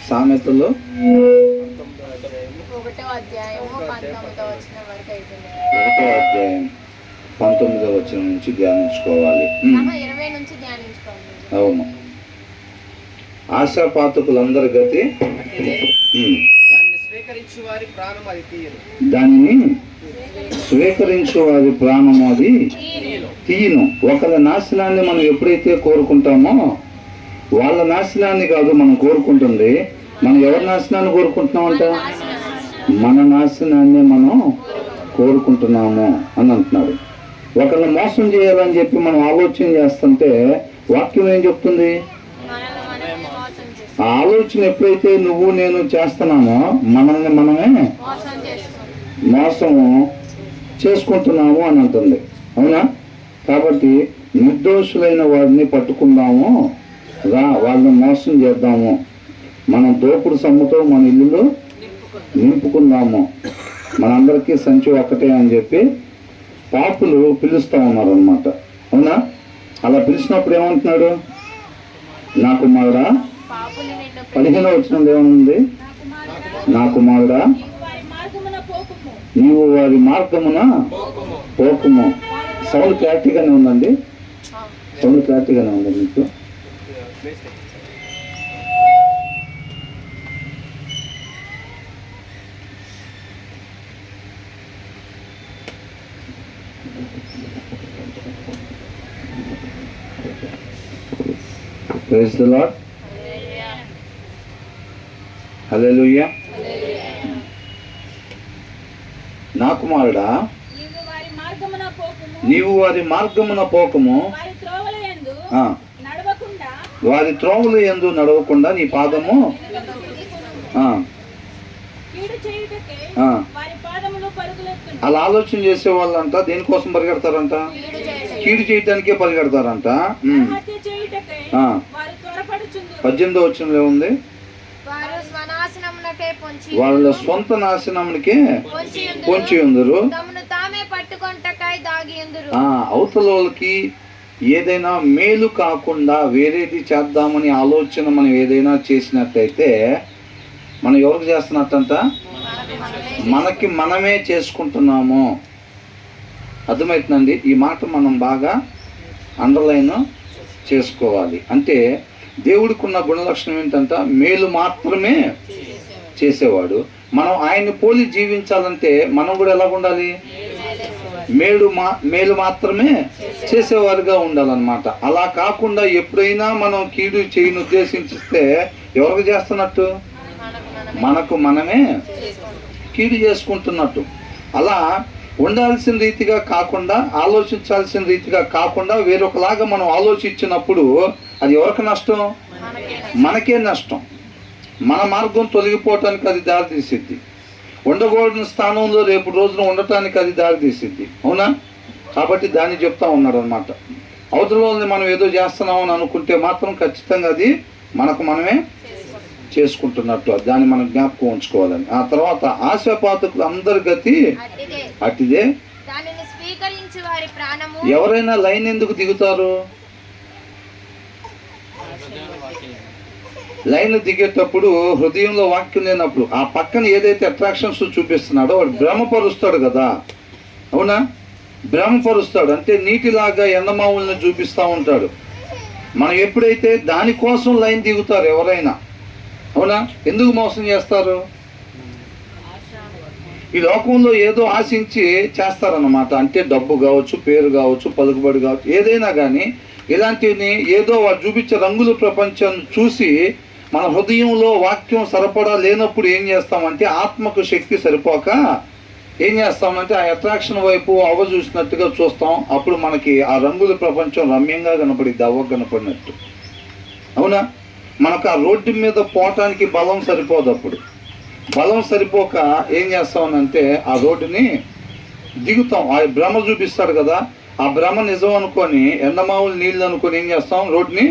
సామెతలు 1వ అధ్యాయం 19వ వచనం నుంచి ధ్యానించుకోవాలి. 20 నుంచి ధ్యానించుకోవాలి. అవును. ఆశాపాతకులందరి గతి దానిని స్వీకరించు వారి ప్రాణము అది తీయను. ఒకరి నాశనాన్ని మనం ఎప్పుడైతే కోరుకుంటామో వాళ్ళ నాశనాన్ని కాదు మనం కోరుకుంటుంది. మనం ఎవరి నాశనాన్ని కోరుకుంటున్నామంట? మన నాశనాన్ని మనం కోరుకుంటున్నాము అని అంటున్నాడు. ఒకరిని మోసం చేయాలని చెప్పి మనం ఆలోచన చేస్తుంటే వాక్యం ఏం చెప్తుంది? ఆ ఆలోచన ఎప్పుడైతే నువ్వు నేను చేస్తున్నామో మనల్ని మనమే మోసము చేసుకుంటున్నాము అని అంటుంది. అవునా? కాబట్టి నిర్దోషులైన వారిని పట్టుకుందాము రా, వాళ్ళని మోసం చేద్దాము, మనం దోపుడు సొమ్ముతో మన ఇల్లులో నింపుకుందాము, మనందరికీ సంచి ఒక్కటే అని చెప్పి పాపులు పిలుస్తూ ఉన్నారు అన్నమాట. అవునా? అలా పిలిచినప్పుడు ఏమంటున్నాడు? నా కుమారుడా, 15వ వచనంలో ఏమనుంది? నా కుమారుడా నీవు వారి మార్గమున పోకుము. సౌండ్ క్లారిటీగానే ఉందండి? సౌండ్ క్లారిటీగానే ఉంది మీకు? Praise the Lord. హల్లెలూయా. నా కుమారుడా నీవు వారి మార్గమున పోకము, వారి త్రోవల యందు నడవకుండా నీ పాదము అలా ఆలోచన చేసే వాళ్ళంట దేనికోసం పరిగెడతారంట? కీడు చేయడానికే పరిగెడతారంట. 18వ వచనంలో ఉంది, వాళ్ళ సొంత నాశనమునికే పొంచి ఉందరు. అవతల వాళ్ళకి ఏదైనా మేలు కాకుండా వేరేది చేద్దామని ఆలోచన మనం ఏదైనా చేసినట్టయితే మనం ఎవరికి చేస్తున్నట్టంట? మనకి మనమే చేసుకుంటున్నాము. అర్థమవుతుందండి? ఈ మాట మనం బాగా అండర్లైన్ చేసుకోవాలి. అంటే దేవుడికి ఉన్న గుణలక్షణం ఏంటంట? మేలు మాత్రమే చేసేవాడు. మనం ఆయన్ని పోలి జీవించాలంటే మనం కూడా ఎలా ఉండాలి? మేలు మాత్రమే చేసేవారుగా ఉండాలన్నమాట. అలా కాకుండా ఎప్పుడైనా మనం కీడు చేయని ఉద్దేశించిస్తే ఎవరికి చేస్తున్నట్టు? మనకు మనమే కీడు చేసుకుంటున్నట్టు. అలా ఉండాల్సిన రీతిగా కాకుండా, ఆలోచించాల్సిన రీతిగా కాకుండా వేరొకలాగా మనం ఆలోచించినప్పుడు అది ఎవరికి నష్టం? మనకే నష్టం. మన మార్గం తొలగిపోవటానికి అది దారితీసిద్ది. ఉండకూడని స్థానంలో రేపు రోజున ఉండటానికి అది దారితీసిద్ది. అవునా? కాబట్టి దాన్ని చెప్తా ఉన్నాడు అనమాట. అవతల వాళ్ళని మనం ఏదో చేస్తున్నామని అనుకుంటే మాత్రం ఖచ్చితంగా అది మనకు మనమే చేసుకుంటున్నట్టు. దాన్ని మనం జ్ఞాపకం ఉంచుకోవాలని. ఆ తర్వాత ఆశాపాతకులు అందరి గతి అట్టిదే. ఎవరైనా లైన్ ఎందుకు దిగుతారు? లైన్ దిగేటప్పుడు హృదయంలో వాక్యం లేనప్పుడు ఆ పక్కన ఏదైతే అట్రాక్షన్స్ చూపిస్తున్నాడో వాడు భ్రమపరుస్తాడు కదా. అవునా? భ్రమపరుస్తాడు అంటే నీటిలాగా ఎండమావుల్ని చూపిస్తూ ఉంటాడు. మనం ఎప్పుడైతే దానికోసం లైన్ దిగుతారు ఎవరైనా, అవునా? ఎందుకు మోసం చేస్తారు? ఈ లోకంలో ఏదో ఆశించి చేస్తారన్నమాట. అంటే డబ్బు కావచ్చు, పేరు కావచ్చు, పలుకుబడి కావచ్చు, ఏదైనా కానీ ఇలాంటివి ఏదో వాడు చూపించే రంగుల ప్రపంచం చూసి మన హృదయంలో వాక్యం సరిపడా లేనప్పుడు ఏం చేస్తామంటే ఆత్మకు శక్తి సరిపోక ఏం చేస్తామంటే ఆ అట్రాక్షన్ వైపు అవ్వ చూసినట్టుగా చూస్తాం. అప్పుడు మనకి ఆ రంగుల ప్రపంచం రమ్యంగా కనపడిద్ది, అవ్వ కనపడినట్టు. అవునా? మనకు ఆ రోడ్డు మీద పోవటానికి బలం సరిపోదు. అప్పుడు బలం సరిపోక ఏం చేస్తామనంటే ఆ రోడ్డుని దిగుతాం. ఆ భ్రమ చూపిస్తాడు కదా, ఆ భ్రమ నిజం అనుకొని ఎండమావులు నీళ్ళు అనుకొని ఏం చేస్తాం? రోడ్డుని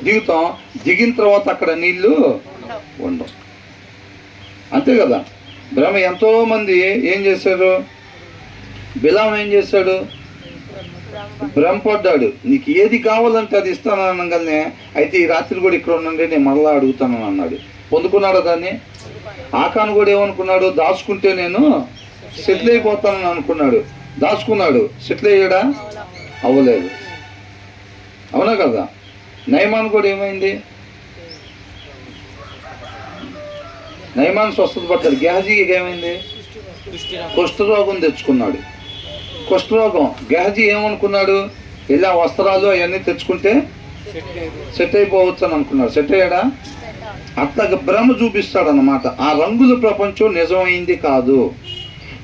దిగుతాం. దిగిన తర్వాత అక్కడ నీళ్లు ఉండవు. అంతే కదా? భ్రమ ఎంతోమంది ఏం చేశారు? బిలాం ఏం చేశాడు? భ్రమపడ్డాడు. నీకు ఏది కావాలంటే అది ఇస్తాను అనగానే, అయితే ఈ రాత్రి కూడా ఇక్కడ ఉండండి, నేను మరలా అడుగుతాను అన్నాడు. పొందుకున్నాడా దాన్ని? ఆకాను కూడా ఏమనుకున్నాడు? దాచుకుంటే నేను సెటిల్ అయిపోతానని అనుకున్నాడు. దాచుకున్నాడు. సెటిల్ అయ్యాడా? అవ్వలేదు. అవునా కదా? నయమాన్ కూడా ఏమైంది? నయమాన్ స్వస్థత పడ్డాడు. గెహజీకి ఏమైంది? కుష్ఠరోగం తెచ్చుకున్నాడు. కుష్ఠరోగం. గెహజీ ఏమనుకున్నాడు? ఇలా వస్త్రాలు అవన్నీ తెచ్చుకుంటే సెట్ అయిపోవచ్చు అని అనుకున్నాడు. సెట్ అయ్యాడా? అట్లాగ భ్రమ చూపిస్తాడు అన్నమాట. ఆ రంగుల ప్రపంచం నిజమైంది కాదు.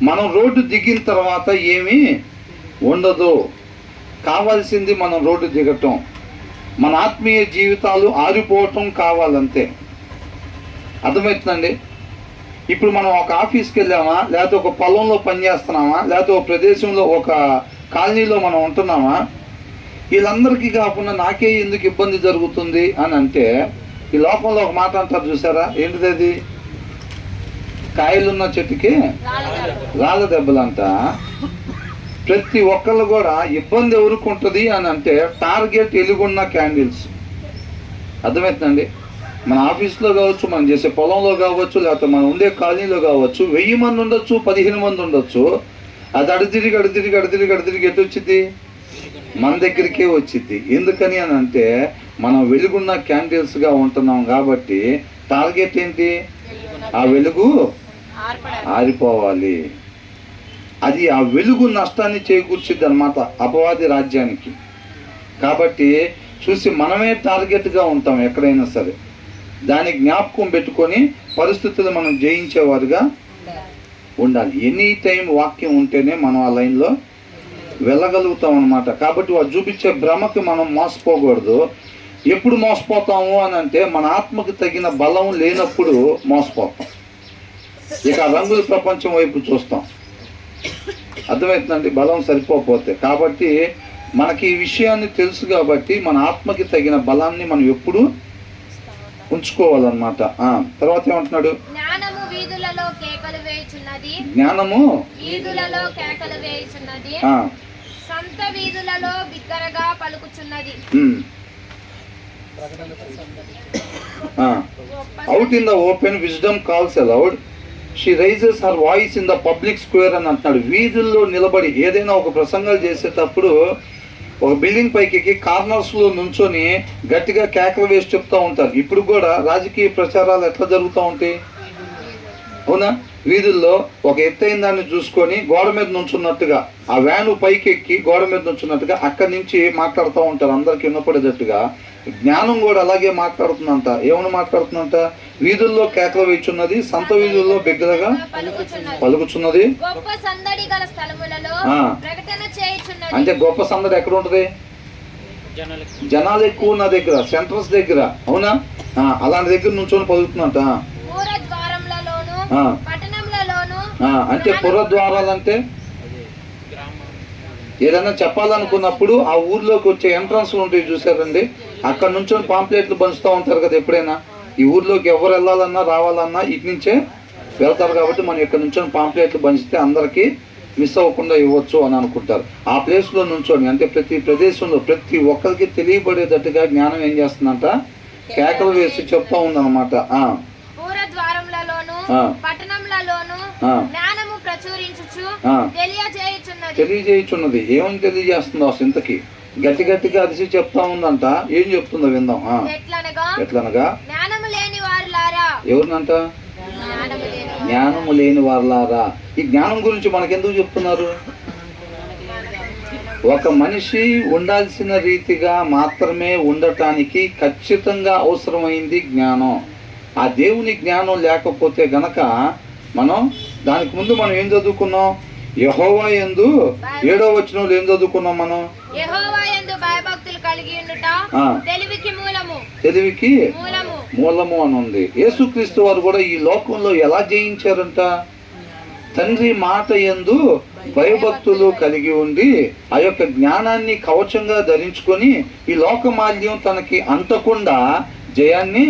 మనం రోడ్డు దిగిన తర్వాత ఏమీ ఉండదు. కావాల్సింది మనం రోడ్డు దిగటం, మన ఆత్మీయ జీవితాలు ఆరిపోవటం కావాలంతే. అర్థమవుతుందండి? ఇప్పుడు మనం ఒక ఆఫీస్కి వెళ్ళామా, లేకపోతే ఒక పొలంలో పనిచేస్తున్నామా, లేకపోతే ఒక ప్రదేశంలో ఒక కాలనీలో మనం ఉంటున్నామా, వీళ్ళందరికీ కాకుండా నాకే ఎందుకు ఇబ్బంది జరుగుతుంది అని అంటే, ఈ లోకంలో ఒక మాట అంటారు చూసారా? ఏంటిది అది? కాయలున్న చెట్టుకి రాళ్ళ దెబ్బలంట. ప్రతి ఒక్కళ్ళు కూడా ఇబ్బంది ఎవరికి ఉంటుంది అని అంటే టార్గెట్ ఎలుగున్న క్యాండిల్స్. అర్థమవుతుందండి? మన ఆఫీస్లో కావచ్చు, మనం చేసే పొలంలో కావచ్చు, లేకపోతే మనం ఉండే కాలనీలో కావచ్చు, 1000 మంది ఉండొచ్చు, 15 మంది ఉండొచ్చు. అది అడుతిరిగి ఎటు వచ్చింది? మన దగ్గరికే వచ్చింది. ఎందుకని అని అంటే మనం వెలుగున్న క్యాండిల్స్గా ఉంటున్నాం కాబట్టి టార్గెట్ ఏంటి? ఆ వెలుగు ఆరిపోవాలి. అది ఆ వెలుగు నష్టాన్ని చేకూర్చిద్ది అన్నమాట అపవాది రాజ్యానికి. కాబట్టి చూసి మనమే టార్గెట్గా ఉంటాం ఎక్కడైనా సరే. దాన్ని జ్ఞాపకం పెట్టుకొని పరిస్థితులు మనం జయించేవారుగా ఉండాలి. ఎనీ టైం వాక్యం ఉంటేనే మనం ఆ లైన్లో వెళ్ళగలుగుతాం అన్నమాట. కాబట్టి వాడు చూపించే భ్రమకి మనం మోసపోకూడదు. ఎప్పుడు మోసపోతాము అని అంటే మన ఆత్మకు తగిన బలం లేనప్పుడు మోసపోతాం. ఇక రంగుల ప్రపంచం వైపు చూస్తాం. అర్థమవుతుందండి? బలం సరిపోతే. కాబట్టి మనకి ఈ విషయాన్ని తెలుసు కాబట్టి మన ఆత్మకి తగిన బలాన్ని మనం ఎప్పుడు ఉంచుకోవాలన్నమాట. తర్వాత ఏమంటున్నాడు? జ్ఞానము వీధులలో కేకలు వేయుచున్నది. జ్ఞానము వీధులలో కేకలు వేయుచున్నది. సంత వీధులలో బిగ్గరగా పలుకుచున్నది. Out in the open wisdom calls aloud, she raises her voice in the public square అని అంటున్నాడు. వీధుల్లో నిలబడి ఏదైనా ఒక ప్రసంగాలు చేసేటప్పుడు ఒక బిల్డింగ్ పైకి కార్నర్స్లో నుంచొని గట్టిగా కేకలు వేసి చెప్తూ ఉంటారు. ఇప్పుడు కూడా రాజకీయ ప్రచారాలు ఎట్లా జరుగుతూ ఉంటాయి? అవునా? వీధుల్లో ఒక ఎత్తైన దాన్ని చూసుకొని గోడ మీద నుంచున్నట్టుగా, ఆ వ్యాను పైకి ఎక్కి గోడ మీద నుంచున్నట్టుగా అక్కడి నుంచి మాట్లాడుతూ ఉంటారు, అందరికి వినపడేటట్టుగా. జ్ఞానం కూడా అలాగే మాట్లాడుతుందంట. ఏమని మాట్లాడుతుందంట? వీధుల్లో కేకలు వేయుచున్నది, సంత వీధుల్లో బిగ్గరగా పలుకుచున్నది. అంటే గొప్ప సందడి ఎక్కడ ఉంటుంది? జనాలు ఎక్కువ ఉన్న దగ్గర, సెంటర్స్ దగ్గర. అవునా? అలాంటి దగ్గర నుంచొని పలుకుతుందంట. అంటే పురద్వారాలు అంటే ఏదైనా చెప్పాలనుకున్నప్పుడు ఆ ఊర్లోకి వచ్చే ఎంట్రన్స్లు ఉంటాయి చూసారండి, అక్కడ నుంచొని పాంప్లెట్లు పంచుతూ ఉంటారు కదా. ఎప్పుడైనా ఈ ఊర్లోకి ఎవరు వెళ్ళాలన్నా రావాలన్నా ఇటు నుంచే వెళ్తారు కాబట్టి మనం ఇక్కడ నుంచొని పాంప్లెట్లు పంచితే అందరికీ మిస్ అవ్వకుండా ఇవ్వచ్చు అని అనుకుంటారు. ఆ ప్లేస్లో నుంచొని, అంటే ప్రతి ప్రదేశంలో ప్రతి ఒక్కరికి తెలియబడేటట్టుగా జ్ఞానం ఏం చేస్తుందంట? కేకలు వేసి చెప్తా ఉందన్నమాట. తెలియజేయుచున్నది. ఏమని తెలియజేస్తుందో అసలు ఇంతకి? గట్టి గట్టిగా అరిసి చెప్తా ఉందంట. ఏం చెప్తుందో విందాం. ఎట్లనగా ఎవరినంట? జ్ఞానము లేని వారులారా. ఈ జ్ఞానం గురించి మనకెందుకు చెప్తున్నారు? ఒక మనిషి ఉండాల్సిన రీతిగా మాత్రమే ఉండటానికి ఖచ్చితంగా అవసరమైంది జ్ఞానం. ఆ దేవుని జ్ఞానం లేకపోతే గనక మనం దానికి ముందు మనం ఏం చదువుకున్నాం? యెహోవా యందు 7వ వచనంలో ఏం చదువుకున్నాం మనం? తెలివికి మూలము అని ఉంది. యేసుక్రీస్తు వారు కూడా ఈ లోకంలో ఎలా జయించారంట? తండ్రి మాట యందు భయభక్తులు కలిగి ఉండి ఆ యొక్క జ్ఞానాన్ని కవచంగా ధరించుకొని ఈ లోకమాల్యం తనకి అంటకుండా జయాన్ని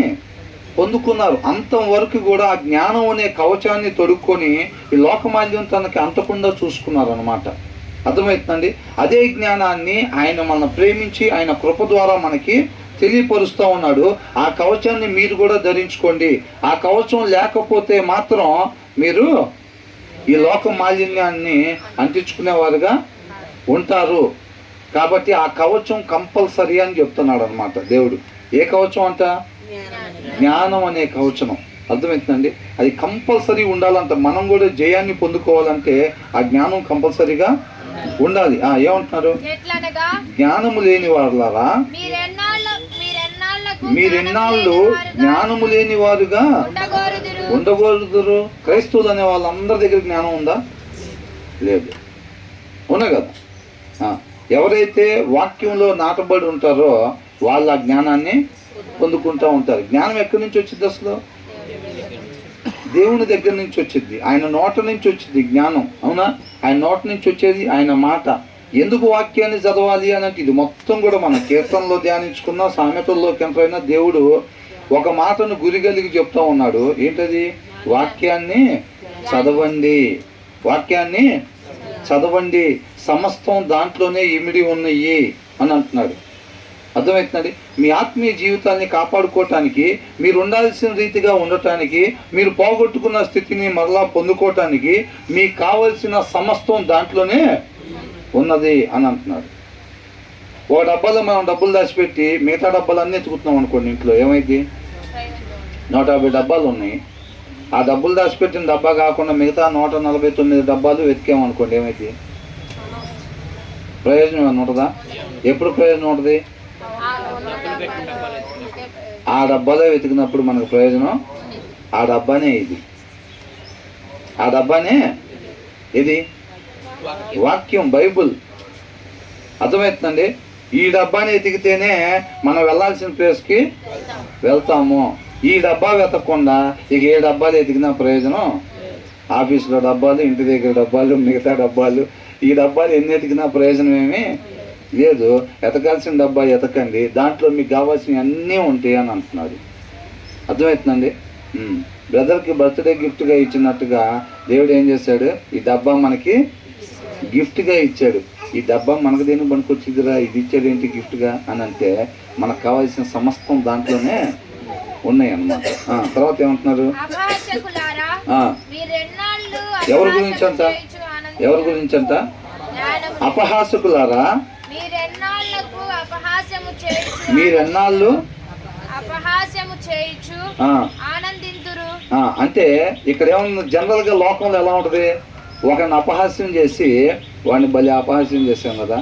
పొందుకున్నారు. అంతం వరకు కూడా ఆ జ్ఞానం అనే కవచాన్ని తొడుక్కొని ఈ లోకమాల్యం తనకి అంటకుండా చూసుకున్నారు అనమాట. అర్థమవుతుందండి? అదే జ్ఞానాన్ని ఆయన మనం ప్రేమించి ఆయన కృప ద్వారా మనకి తెలియపరుస్తూ ఉన్నాడు. ఆ కవచాన్ని మీరు కూడా ధరించుకోండి. ఆ కవచం లేకపోతే మాత్రం మీరు ఈ లోక మాలిన్యాన్ని అంటించుకునేవారుగా ఉంటారు. కాబట్టి ఆ కవచం కంపల్సరీ అని చెప్తున్నాడు అనమాట దేవుడు. ఏ కవచం అంట? జ్ఞానం అనే కవచం. అర్థమవుతుందండి? అది కంపల్సరీ ఉండాలంట. మనం కూడా జయాన్ని పొందుకోవాలంటే ఆ జ్ఞానం కంపల్సరీగా ఉండాలి. ఏమంటున్నారు? జ్ఞానము లేని వారులారా, మీరెన్నాళ్ళు జ్ఞానము లేని వారుగా ఉండకూడదురు. క్రైస్తవులు అనే వాళ్ళందరి దగ్గర జ్ఞానం ఉందా? లేదు. ఉన్నా కదా? ఎవరైతే వాక్యంలో నాటబడి ఉంటారో వాళ్ళు ఆ జ్ఞానాన్ని పొందుకుంటూ ఉంటారు. జ్ఞానం ఎక్కడి నుంచి వచ్చింది అసలు? దేవుని దగ్గర నుంచి వచ్చింది. ఆయన నోట నుంచి వచ్చింది జ్ఞానం. అవునా? ఆయన నోట నుంచి వచ్చేది ఆయన మాట. ఎందుకు వాక్యాన్ని చదవాలి అని అంటే ఇది మొత్తం కూడా మన కీర్తనలో ధ్యానించుకున్నా, సామెతల్లోకి ఎంతైనా దేవుడు ఒక మాటను గురిగలిగి చెప్తా ఉన్నాడు. ఏంటది? వాక్యాన్ని చదవండి, వాక్యాన్ని చదవండి, సమస్తం దాంట్లోనే ఇమిడి ఉన్నాయి అని అంటున్నాడు. అర్థమవుతుందండి? మీ ఆత్మీయ జీవితాన్ని కాపాడుకోవటానికి, మీరు ఉండాల్సిన రీతిగా ఉండటానికి, మీరు పోగొట్టుకున్న స్థితిని మరలా పొందుకోవటానికి మీకు కావలసిన సమస్తం దాంట్లోనే ఉన్నది అని అంటున్నాడు. ఒక డబ్బాలో మనం డబ్బులు దాచిపెట్టి మిగతా డబ్బాలన్నీ ఎత్తుకుతున్నాం అనుకోండి, ఇంట్లో ఏమైంది? 150 డబ్బాలు ఉన్నాయి. ఆ డబ్బులు దాచిపెట్టిన డబ్బా కాకుండా మిగతా 149 డబ్బాలు వెతికామనుకోండి, ఏమైంది? ప్రయోజనం ఏమైనా ఉంటుందా? ఎప్పుడు ప్రయోజనం ఉంటుంది? ఆ డబ్బాలో వెతికినప్పుడు మనకు ప్రయోజనం. ఆ డబ్బానే ఇది. ఆ డబ్బానే ఇది వాక్యం, బైబుల్. అర్థమవుతుందండి? ఈ డబ్బాని ఎతికితేనే మనం వెళ్ళాల్సిన ప్లేస్కి వెళ్తాము. ఈ డబ్బా వెతకకుండా ఇక ఏ డబ్బాలు ఎతికినా ప్రయోజనం. ఆఫీసులో డబ్బాలు, ఇంటి దగ్గర డబ్బాలు, మిగతా డబ్బాలు, ఈ డబ్బాలు ఎన్ని ఎతికినా ప్రయోజనం ఏమీ లేదు. ఎతకాల్సిన డబ్బా ఎతకండి, దాంట్లో మీకు కావాల్సినవి అన్నీ ఉంటాయి అని అంటున్నాడు. అర్థమవుతుందండి? బ్రదర్కి బర్త్డే గిఫ్ట్గా ఇచ్చినట్టుగా దేవుడు ఏం చేశాడు? ఈ డబ్బా మనకి గిఫ్ట్గా ఇచ్చాడు. ఈ డబ్బా మనకు దేని పనికొచ్చిందిరా, ఇది ఇచ్చాడు ఏంటి గిఫ్ట్గా అని అంటే మనకు కావాల్సిన సమస్తం దాంట్లోనే ఉన్నాయి అన్నమాట. తర్వాత ఏమంటున్నారు? ఎవరి గురించి అంట? ఎవరి గురించి అంట? అపహాసకులారా, మీరెన్నాళ్ళు అంటే ఇక్కడ ఏమన్నా జనరల్ గా లోకంలో ఎలా ఉంటది? ఒకరిని అపహాస్యం చేసి వాడిని బలి అపహాస్యం చేసాం కదా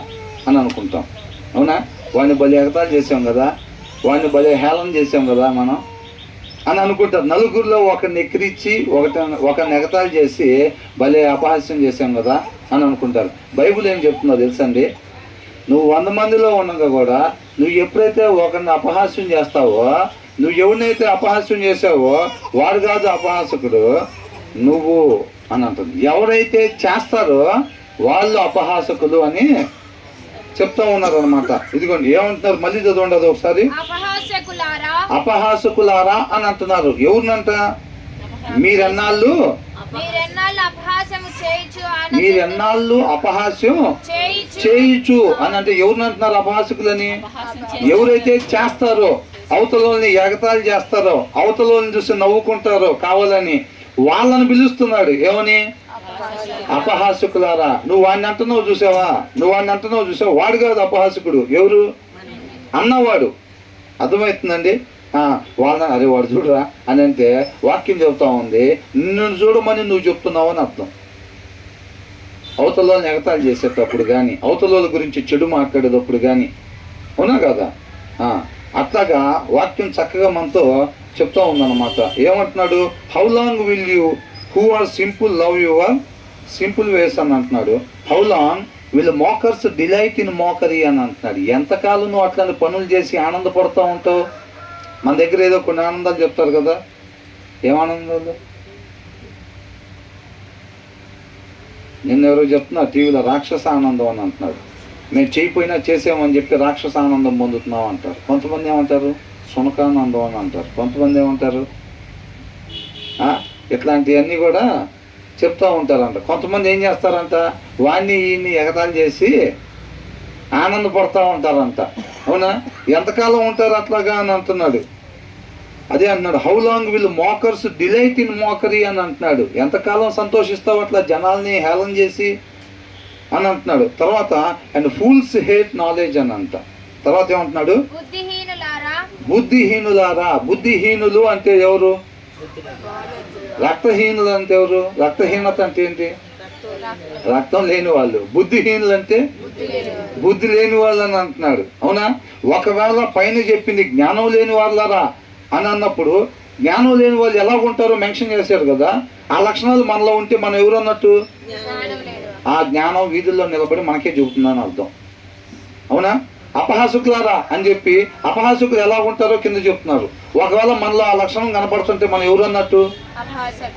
అని అనుకుంటాం. అవునా? వాడిని బలి ఎగతాలు చేసాం కదా, వాడిని బలి హేళన చేసాం కదా మనం అని అనుకుంటారు. నలుగురిలో ఒకరిని ఎక్కిరించి ఒకరిని ఎగతాలు చేసి భలే అపహాస్యం చేసాం కదా అని అనుకుంటారు. బైబిల్ ఏం చెప్తుందో తెలుసండి? నువ్వు 100 మందిలో ఉండగా కూడా నువ్వు ఎప్పుడైతే ఒకరిని అపహాస్యం చేస్తావో, నువ్వు ఎవరినైతే అపహాస్యం చేసావో వాడు కాదు అపహాసకుడు, నువ్వు అని అంటుంది. ఎవరైతే చేస్తారో వాళ్ళు అపహాసకులు అని చెప్తా ఉన్నారు అనమాట. ఇదిగోండి ఏమంటున్నారు, మళ్ళీ చదవండి అది ఒకసారి. అపహాసకులారా అని అంటున్నారు. ఎవరినంట? మీరెన్నాళ్ళు అపహాస్యం చేయుచు అని అంటే ఎవరిని అంటున్నారు అపహాసకులని? ఎవరైతే చేస్తారో, అవతలని ఎగతాళి చేస్తారో, అవతలని చూసి నవ్వుకుంటారో కావాలని, వాళ్ళని పిలుస్తున్నాడు. ఏమని? అపహాసకులారా. నువ్వు వాడిని అంటున్నావు చూసావా, నువ్వు వాడిని అంటున్నావు చూసావా, వాడు కాదు అపహాసకుడు. ఎవరు? అన్నవాడు. అర్థమవుతుందండి? వాళ్ళ అరే వాడు చూడరా అని అంటే వాక్యం చెబుతా ఉంది, నిన్ను చూడమని నువ్వు చెప్తున్నావు అని అర్థం. అవతలని ఎగతాళి చేసేటప్పుడు కానీ, అవతల గురించి చెడు మాట్లాడేటప్పుడు కానీ, అవునా కదా? అట్లాగా వాక్యం చక్కగా మనతో చెప్తా ఉందన్నమాట. ఏమంటున్నాడు? How long will you who are simple love your simple ways అని అంటున్నాడు. How long will mockers delight in mockery అని అంటున్నాడు. ఎంతకాలం నువ్వు అట్లాంటి పనులు చేసి ఆనందపడుతూ ఉంటావు? మన దగ్గర ఏదో కొన్ని ఆనందాలు చెప్తారు కదా, ఏమానందాలు? నిన్నెవరో చెప్తున్నారు టీవీలో, రాక్షస ఆనందం అని అంటున్నాడు. మేము చేయకపోయినా చేసామని చెప్పి రాక్షస ఆనందం పొందుతున్నాం అంటారు. కొంతమంది ఏమంటారు? సునకానందం అని అంటారు. కొంతమంది ఏమంటారు? ఇట్లాంటివన్నీ కూడా చెప్తూ ఉంటారంట. కొంతమంది ఏం చేస్తారంట? వాడిని ఈయన్ని ఎగతాళి చేసి ఆనందపడతా ఉంటారంట. అవునా? ఎంతకాలం ఉంటారు అట్లాగా అని అంటున్నాడు. అదే అంటున్నాడు, how long will mockers delight in mockery అని అంటున్నాడు. ఎంతకాలం సంతోషిస్తావు అట్లా జనాల్ని హేళన చేసి అని అంటున్నాడు. తర్వాత అండ్ ఫూల్స్ హేట్ నాలెడ్జ్ అని అంట. తర్వాత ఏమంటున్నాడు, బుద్ధిహీనులారా. బుద్ధిహీనులు అంటే ఎవరు? రక్తహీనులు అంటే ఎవరు? రక్తహీనత అంటే ఏంటి? రక్తం లేని వాళ్ళు. బుద్ధిహీనులు అంటే బుద్ధి లేని వాళ్ళు అని అంటున్నాడు. అవునా? ఒకవేళ పైన చెప్పింది జ్ఞానం లేని వాళ్ళరా అని అన్నప్పుడు జ్ఞానం లేని వాళ్ళు ఎలా ఉంటారో మెన్షన్ చేశారు కదా. ఆ లక్షణాలు మనలో ఉంటే మనం ఎవరు అన్నట్టు? ఆ జ్ఞానం వీధుల్లో నిలబడి మనకే చెబుతుందని అర్థం. అవునా? అపహాసకులారా అని చెప్పి అపహాసకులు ఎలా ఉంటారో కింద చెప్తున్నారు. ఒకవేళ మనలో ఆ లక్షణం కనపడుతుంటే మనం ఎవరు అన్నట్టు?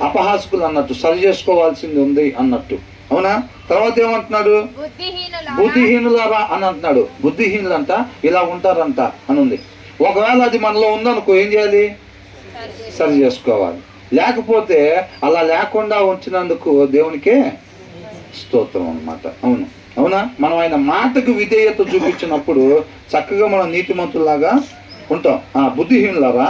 అపహాసకులు అన్నట్టు. సరి చేసుకోవాల్సింది ఉంది అన్నట్టు. అవునా? తర్వాత ఏమంటున్నాడు, బుద్ధిహీనులారా అని అంటున్నాడు. బుద్ధిహీనులంట ఇలా ఉంటారంట అని ఉంది. ఒకవేళ అది మనలో ఉందనుకో ఏం చేయాలి? సరి చేసుకోవాలి. లేకపోతే అలా లేకుండా ఉంచినందుకు దేవునికే స్తోత్రం అన్నమాట. అవును. అవునా? మనం ఆయన మాటకు విధేయత చూపించినప్పుడు చక్కగా మనం నీతిమంతులాగా ఉంటాం. బుద్ధిహీనులారా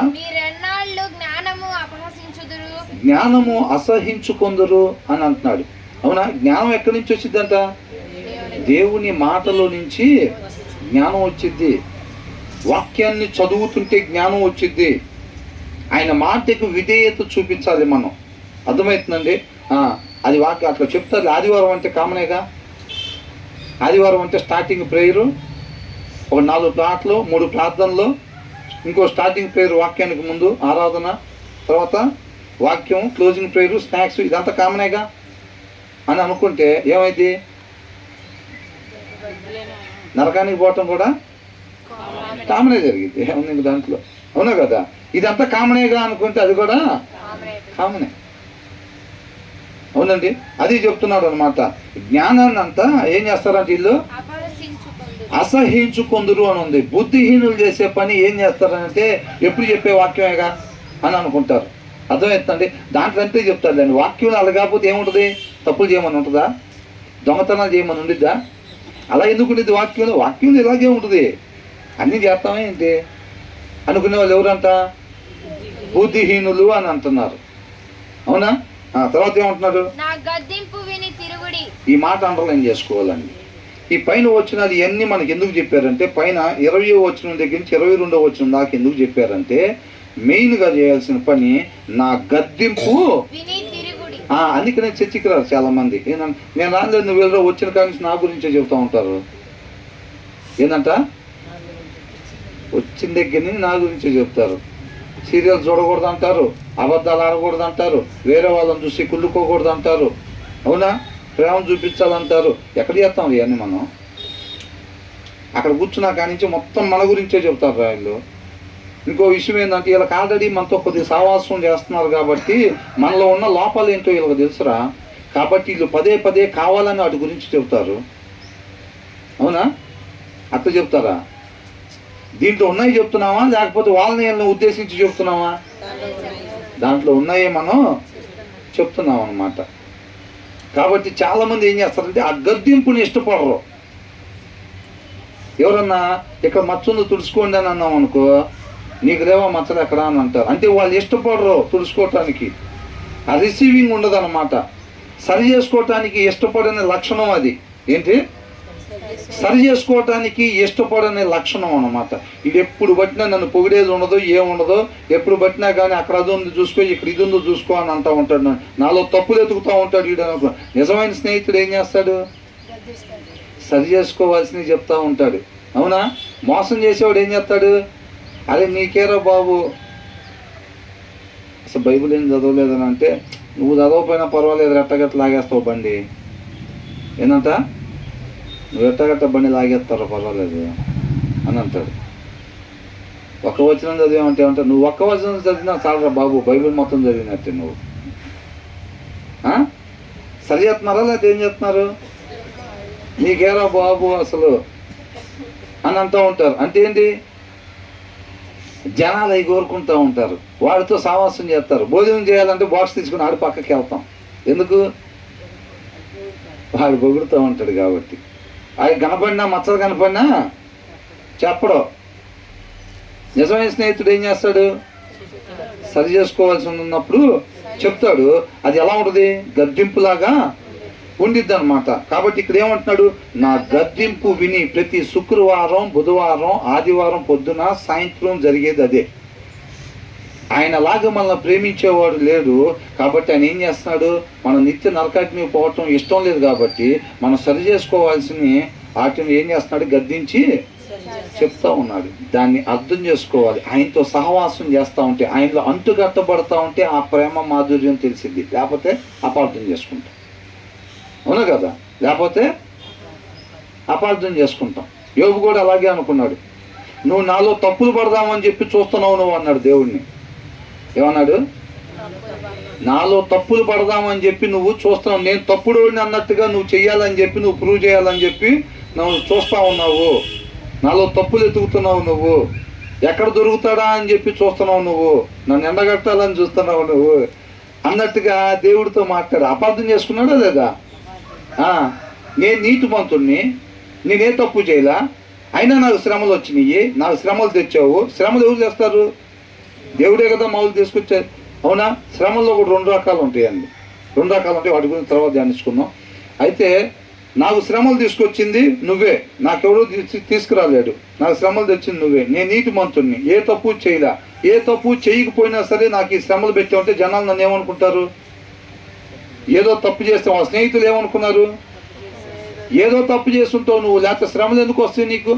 జ్ఞానము అసహించుకొందురు అని అంటున్నాడు. అవునా? జ్ఞానం ఎక్కడి నుంచి వచ్చిందంట? దేవుని మాటలో నుంచి జ్ఞానం వచ్చిద్ది. వాక్యాన్ని చదువుతుంటే జ్ఞానం వచ్చిద్ది. ఆయన మాటకు విధేయత చూపించాలి మనం. అర్థమవుతుందండి? అది వాక్యం అట్లా చెప్తారు. ఆదివారం అంటే కామనేగా. ఆదివారం అంటే స్టార్టింగ్ ప్రేయరు, ఒక 4 పాటలు 3 ప్రార్థనలు, ఇంకో స్టార్టింగ్ ప్రేయర్ వాక్యానికి ముందు ఆరాధన, తర్వాత వాక్యం, క్లోజింగ్ ప్రేయరు, స్నాక్స్, ఇదంతా కామనేగా అని అనుకుంటే ఏమైంది? నరకానికి పోవటం కూడా కామనే జరిగింది. ఏముంది దాంట్లో? అవునా కదా? ఇదంతా కామనేగా అనుకుంటే అది కూడా కామనే. అవునండి, అది చెప్తున్నాడు అనమాట. జ్ఞానాన్ని అంతా ఏం చేస్తారంటే వీళ్ళు అసహించుకొందురు అని ఉంది. బుద్ధిహీనులు చేసే పని ఏం చేస్తారంటే ఎప్పుడు చెప్పే వాక్యమేగా అని అనుకుంటారు. అర్థమవుతుందండి? దాంట్లో అంతే చెప్తారు. దాన్ని వాక్యం అలా కాకపోతే ఏముంటుంది? తప్పులు చేయమని ఉంటుందా? దొంగతనాలు చేయమని ఉండిద్దా? అలా ఎందుకు ఉండేది? వాక్యం ఇలాగే ఉంటుంది. అన్నీ చేస్తామే ఏంటి అనుకునే వాళ్ళు ఎవరంట? బుద్ధిహీనులు అని అంటున్నారు. అవునా? తర్వాత ఏమంటున్నాడు? ఈ మాట అండర్లైన్ చేసుకోవాలండి. ఈ పైన వచ్చినది ఇవన్నీ మనకి ఎందుకు చెప్పారంటే, పైన 20వ వచనం దగ్గర నుంచి 22వ వచనం దాకా ఎందుకు చెప్పారంటే, మెయిన్గా చేయాల్సిన పని నా గద్దింపు. అందుకనే చర్చికి రారు చాలా మంది. నేను రాలేదు, నువ్వు వెళ్ళరా, వచ్చిన కానీ నా గురించే చెబుతూ ఉంటారు. ఏంటంట? వచ్చిన దగ్గర నుంచి నా గురించే చెప్తారు. సీరియల్ చూడకూడదు అంటారు, అబద్ధాలు ఆడకూడదు అంటారు, వేరే వాళ్ళని చూసి కుళ్ళుకోకూడదు అంటారు. అవునా? ప్రేమ చూపించాలంటారు. ఎక్కడ చేస్తాం ఇవన్నీ మనం? అక్కడ కూర్చున్నా కానించి మొత్తం మన గురించే చెప్తారు రాయలు. ఇంకో విషయం ఏంటంటే, వీళ్ళకి ఆల్రెడీ మనతో కొద్దిగా సావాసం చేస్తున్నారు కాబట్టి మనలో ఉన్న లోపాలు ఏంటో వీళ్ళకి తెలుసురా. కాబట్టి వీళ్ళు పదే పదే కావాలని వాటి గురించి చెప్తారు. అవునా? అట్లా చెప్తారా? దీంట్లో ఉన్నాయి చెప్తున్నావా, లేకపోతే వాళ్ళని ఉద్దేశించి చెప్తున్నావా? దాంట్లో ఉన్నాయే మనం చెప్తున్నాం అన్నమాట. కాబట్టి చాలామంది ఏం చేస్తారంటే ఆ గద్దింపుని ఇష్టపడరు. ఎవరన్నా ఇక్కడ మచ్చుందో తుడుచుకోండి అని అన్నాం అనుకో, నీకు లేవా మచ్చలు ఎక్కడా అని అంటారు. అంటే వాళ్ళు ఇష్టపడరు తుడుచుకోవటానికి. ఆ రిసీవింగ్ ఉండదు అన్నమాట. సరి చేసుకోవటానికి ఇష్టపడని లక్షణం అది. ఏంటి? సరి చేసుకోవటానికి ఇష్టపడనే లక్షణం అన్నమాట. ఇది ఎప్పుడు పట్టినా నన్ను పొగిడేది ఉండదు, ఏముండదు. ఎప్పుడు పట్టినా కానీ అక్కడ అది ఉంది చూసుకో, ఇక్కడ ఇది ఉందో చూసుకో అని అంటూ ఉంటాడు. నాలో తప్పులు ఎతుకుతూ ఉంటాడు వీడు అనుకో. నిజమైన స్నేహితుడు ఏం చేస్తాడు? సరి చేసుకోవాల్సినవి చెప్తా ఉంటాడు. అవునా? మోసం చేసేవాడు ఏం చేస్తాడు? అరే నీకేరా బాబు, అసలు బైబిల్ ఏం చదవలేదని అంటే, నువ్వు చదవకపోయినా పర్వాలేదు, ఎట్టగట్ట లాగేస్తావు బండి. ఏంటంట? నువ్వు ఎట్టగట్ట బండి లాగేస్తారో పర్వాలేదు అని అంటాడు. ఒక్క వచనం చదివామంటే ఏమంటారు? నువ్వు ఒక్క వచనం చదివినా చాలరా బాబు, బైబిల్ మొత్తం చదివినట్టే నువ్వు. సరి చేస్తున్నారా లేకపోతే ఏం చేస్తున్నారు? నీకేరా బాబు అసలు అని అంటూ ఉంటారు. అంటే ఏంటి? జనాలు అవి కోరుకుంటూ ఉంటారు, వాడితో సావాసం చేస్తారు. భోజనం చేయాలంటే బాక్స్ తీసుకుని ఆడి పక్కకి వెళ్తాం. ఎందుకు? వాడు పొగుడుతూ ఉంటాడు కాబట్టి. అది కనపడినా మచ్చలు కనపడినా చెప్పడు. నిజమైన స్నేహితుడు ఏం చేస్తాడు? సరి చేసుకోవాల్సి ఉన్నప్పుడు చెప్తాడు. అది ఎలా ఉంటుంది? గద్దింపులాగా ఉండిద్ది అనమాట. కాబట్టి ఇక్కడ ఏమంటున్నాడు? నా గద్దింపు విని ప్రతి శుక్రవారం, బుధవారం, ఆదివారం పొద్దున సాయంత్రం జరిగేది అదే. ఆయనలాగా మనల్ని ప్రేమించేవాడు లేడు. కాబట్టి ఆయన ఏం చేస్తున్నాడు? మనం నిత్య నరకాగ్ని పోవటం ఇష్టం లేదు కాబట్టి మనం సరి చేసుకోవాల్సిన వాటిని ఏం చేస్తున్నాడు? గద్దించి చెప్తా ఉన్నాడు. దాన్ని అర్థం చేసుకోవాలి. ఆయనతో సహవాసం చేస్తూ ఉంటే, ఆయనలో అంటుకట్టబడతా ఉంటే ఆ ప్రేమ మాధుర్యం తెలిసింది. లేకపోతే అపార్థం చేసుకుంటాం. అవునా కదా? లేకపోతే అపార్థం చేసుకుంటాం. యోబు కూడా అలాగే అనుకున్నాడు. నువ్వు నాలో తప్పులు పడదామని చెప్పి చూస్తున్నావు నువ్వు అన్నాడు దేవుడిని. ఏమన్నాడు? నాలో తప్పులు పడదామని చెప్పి నువ్వు చూస్తున్నావు. నేను తప్పుడోడిని అన్నట్టుగా నువ్వు చెయ్యాలని చెప్పి, నువ్వు ప్రూవ్ చేయాలని చెప్పి నువ్వు చూస్తా ఉన్నావు. నాలో తప్పులు ఎతుకుతున్నావు నువ్వు. ఎక్కడ దొరుకుతాడా అని చెప్పి చూస్తున్నావు నువ్వు. నన్ను ఎండగట్టాలని చూస్తున్నావు నువ్వు అన్నట్టుగా దేవుడితో మాట్లాడు. అపార్థం చేసుకున్నాడా లేదా? నేను నీతిమంతుణ్ణి, నేనే తప్పు చేయలా, అయినా నాకు శ్రమలు వచ్చినాయి, నాకు శ్రమలు తెచ్చావు. శ్రమలు ఎవరు చేస్తారు? దేవుడే కదా మామూలు తీసుకొచ్చారు. అవునా? శ్రమల్లో కూడా 2 రకాలు ఉంటాయండి. 2 రకాలు ఉంటాయి. వాటి గురించి తర్వాత ధ్యానించుకుందాం. అయితే నాకు శ్రమలు తీసుకొచ్చింది నువ్వే, నాకెవడో తీసుకురాలేడు. నాకు శ్రమలు తెచ్చింది నువ్వే. నేను నీతిమంతుణ్ణి, ఏ తప్పు చేయలా. ఏ తప్పు చేయకపోయినా సరే నాకు ఈ శ్రమలు పెట్టామంటే జనాలు నన్ను ఏమనుకుంటారు? ఏదో తప్పు చేస్తే. మా స్నేహితులు ఏమనుకున్నారు? ఏదో తప్పు చేస్తుంటావు నువ్వు, లేకపోతే శ్రమలు ఎందుకు వస్తాయి నీకు?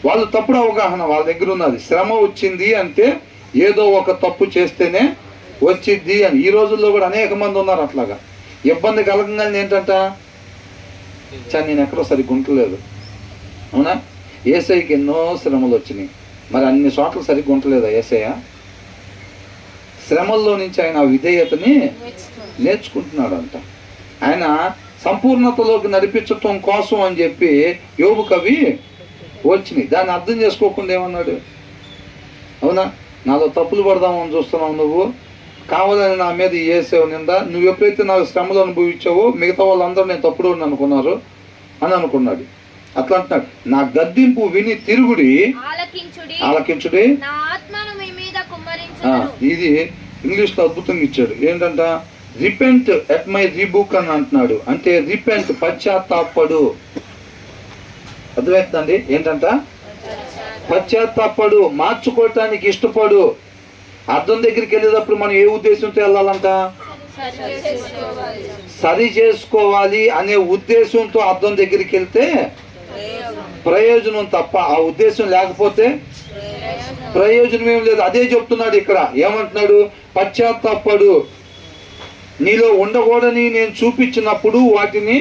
వాళ్ళు తప్పుడు అవగాహన వాళ్ళ దగ్గర ఉన్నది. శ్రమ వచ్చింది అంటే ఏదో ఒక తప్పు చేస్తేనే వచ్చిద్ది అని. ఈ రోజుల్లో కూడా అనేక మంది ఉన్నారు అట్లాగా. ఇబ్బంది కలగంగానే ఏంటంట? నేను ఎక్కడో సరిగ్గా ఉండలేదు. అవునా? ఏసైకి ఎన్నో శ్రమలు వచ్చినాయి. మరి అన్ని చోట్ల సరిగ్గా ఉండలేదా ఏసయ్య? శ్రమల్లో నుంచి ఆయన విధేయతని నేర్చుకుంటున్నాడంట. ఆయన సంపూర్ణతలోకి నడిపించటం కోసం అని చెప్పి యోబు కవి వచ్చినాయి. దాన్ని అర్థం చేసుకోకుండా ఏమన్నాడు? అవునా? నాలో తప్పులు పడదామని చూస్తున్నావు నువ్వు, కావాలని నా మీద వేసావు నిందా. నువ్వు ఎప్పుడైతే నాకు శ్రమలు అనుభవించావో మిగతా వాళ్ళందరూ నేను తప్పుడు అనుకున్నారు అని అనుకున్నాడు. అట్లా అంటున్నాడు. నా గద్దింపు విని తిరుగుడి, ఆలకించుడి. ఇది ఇంగ్లీష్లో అద్భుతంగా ఇచ్చాడు. ఏంటంట? రిపెంట్ ఎట్ మై రీబుక్ అని అంటున్నాడు. అంటే రిపెంట్, పశ్చాత్తాపడు. అర్థమవుతుందండి? ఏంటంట? పశ్చాత్తాపడు, మార్చుకోవటానికి ఇష్టపడు. అర్థం దగ్గరికి వెళ్ళేటప్పుడు మనం ఏ ఉద్దేశంతో వెళ్ళాలంట? సరి చేసుకోవాలి అనే ఉద్దేశంతో అర్థం దగ్గరికి వెళ్తే ప్రయోజనం తప్ప ఆ ఉద్దేశం లేకపోతే ప్రయోజనం ఏం లేదు. అదే చెప్తున్నాడు ఇక్కడ. ఏమంటున్నాడు? పశ్చాత్తాపడు. నీలో ఉండకూడని నేను చూపించినప్పుడు వాటిని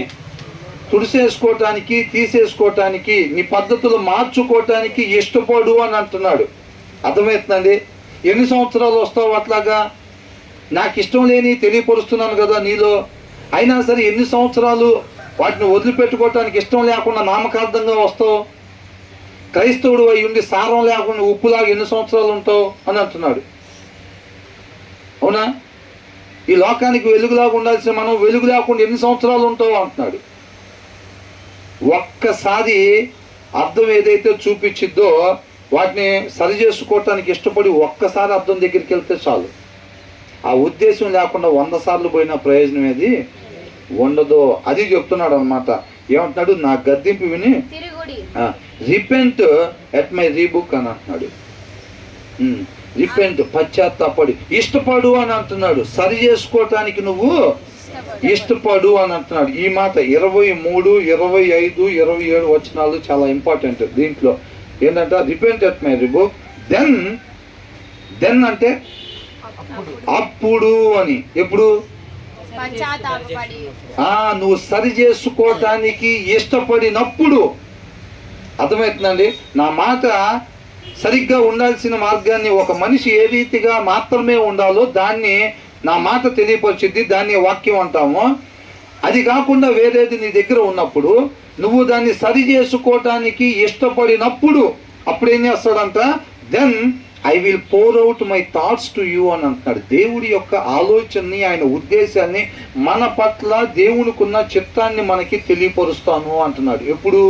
తుడిసేసుకోవటానికి, తీసేసుకోవటానికి, నీ పద్ధతులు మార్చుకోవటానికి ఇష్టపడు అని అంటున్నాడు. అర్థమవుతుందండి? ఎన్ని సంవత్సరాలు వస్తావు అట్లాగా? నాకు ఇష్టం లేని తెలియపరుస్తున్నాను కదా నీలో. అయినా సరే ఎన్ని సంవత్సరాలు వాటిని వదిలిపెట్టుకోవటానికి ఇష్టం లేకుండా నామకార్థంగా వస్తావు? క్రైస్తవుడు అయి ఉండి సారం లేకుండా ఉప్పులాగా ఎన్ని సంవత్సరాలు ఉంటావు అని అంటున్నాడు. అవునా? ఈ లోకానికి వెలుగులాగా ఉండాల్సిన మనం వెలుగు లేకుండా ఎన్ని సంవత్సరాలు ఉంటావు అంటున్నాడు. ఒక్కసారి అర్థం ఏదైతే చూపించిద్దో వాటిని సరి చేసుకోవటానికి ఇష్టపడి ఒక్కసారి అర్థం దగ్గరికి వెళ్తే చాలు. ఆ ఉద్దేశం లేకుండా 100 సార్లు పోయిన ప్రయోజనం ఏది ఉండదో అది చెప్తున్నాడు అనమాట. ఏమంటున్నాడు? నా గద్దింపు విని రిపెంట్ ఎట్ మై రీబుక్ అని అంటున్నాడు. రిపెంట్, పశ్చాత్తాపడి, ఇష్టపడు అని అంటున్నాడు. సరి చేసుకోవటానికి నువ్వు ఇష్టపడు అని అంటున్నాడు. ఈ మాట 23, 25, 27 వచనాలు చాలా ఇంపార్టెంట్. దీంట్లో ఏంటంటే repent at my rebuke, then అంటే అప్పుడు అని. ఎప్పుడు? నువ్వు సరి చేసుకోవటానికి ఇష్టపడినప్పుడు. అర్థమవుతుందండి? నా మాట సరిగ్గా ఉండాల్సిన మార్గాన్ని ఒక మనిషి ఏ రీతిగా మాత్రమే ఉండాలో దాన్ని నా మాట తెలియపరిచిద్ది. దాన్ని వాక్యం అంటాము. అది కాకుండా వేరేది నీ దగ్గర ఉన్నప్పుడు నువ్వు దాన్ని సరి చేసుకోవటానికి ఇష్టపడినప్పుడు అప్పుడు ఏం చేస్తాడంట? Then I will pour out my thoughts to you అని అంటున్నాడు. దేవుడి యొక్క ఆలోచనని, ఆయన ఉద్దేశాన్ని, మన పట్ల దేవునికున్న చిత్తాన్ని మనకి తెలియపరుస్తాను అంటున్నాడు. ఎప్పుడు?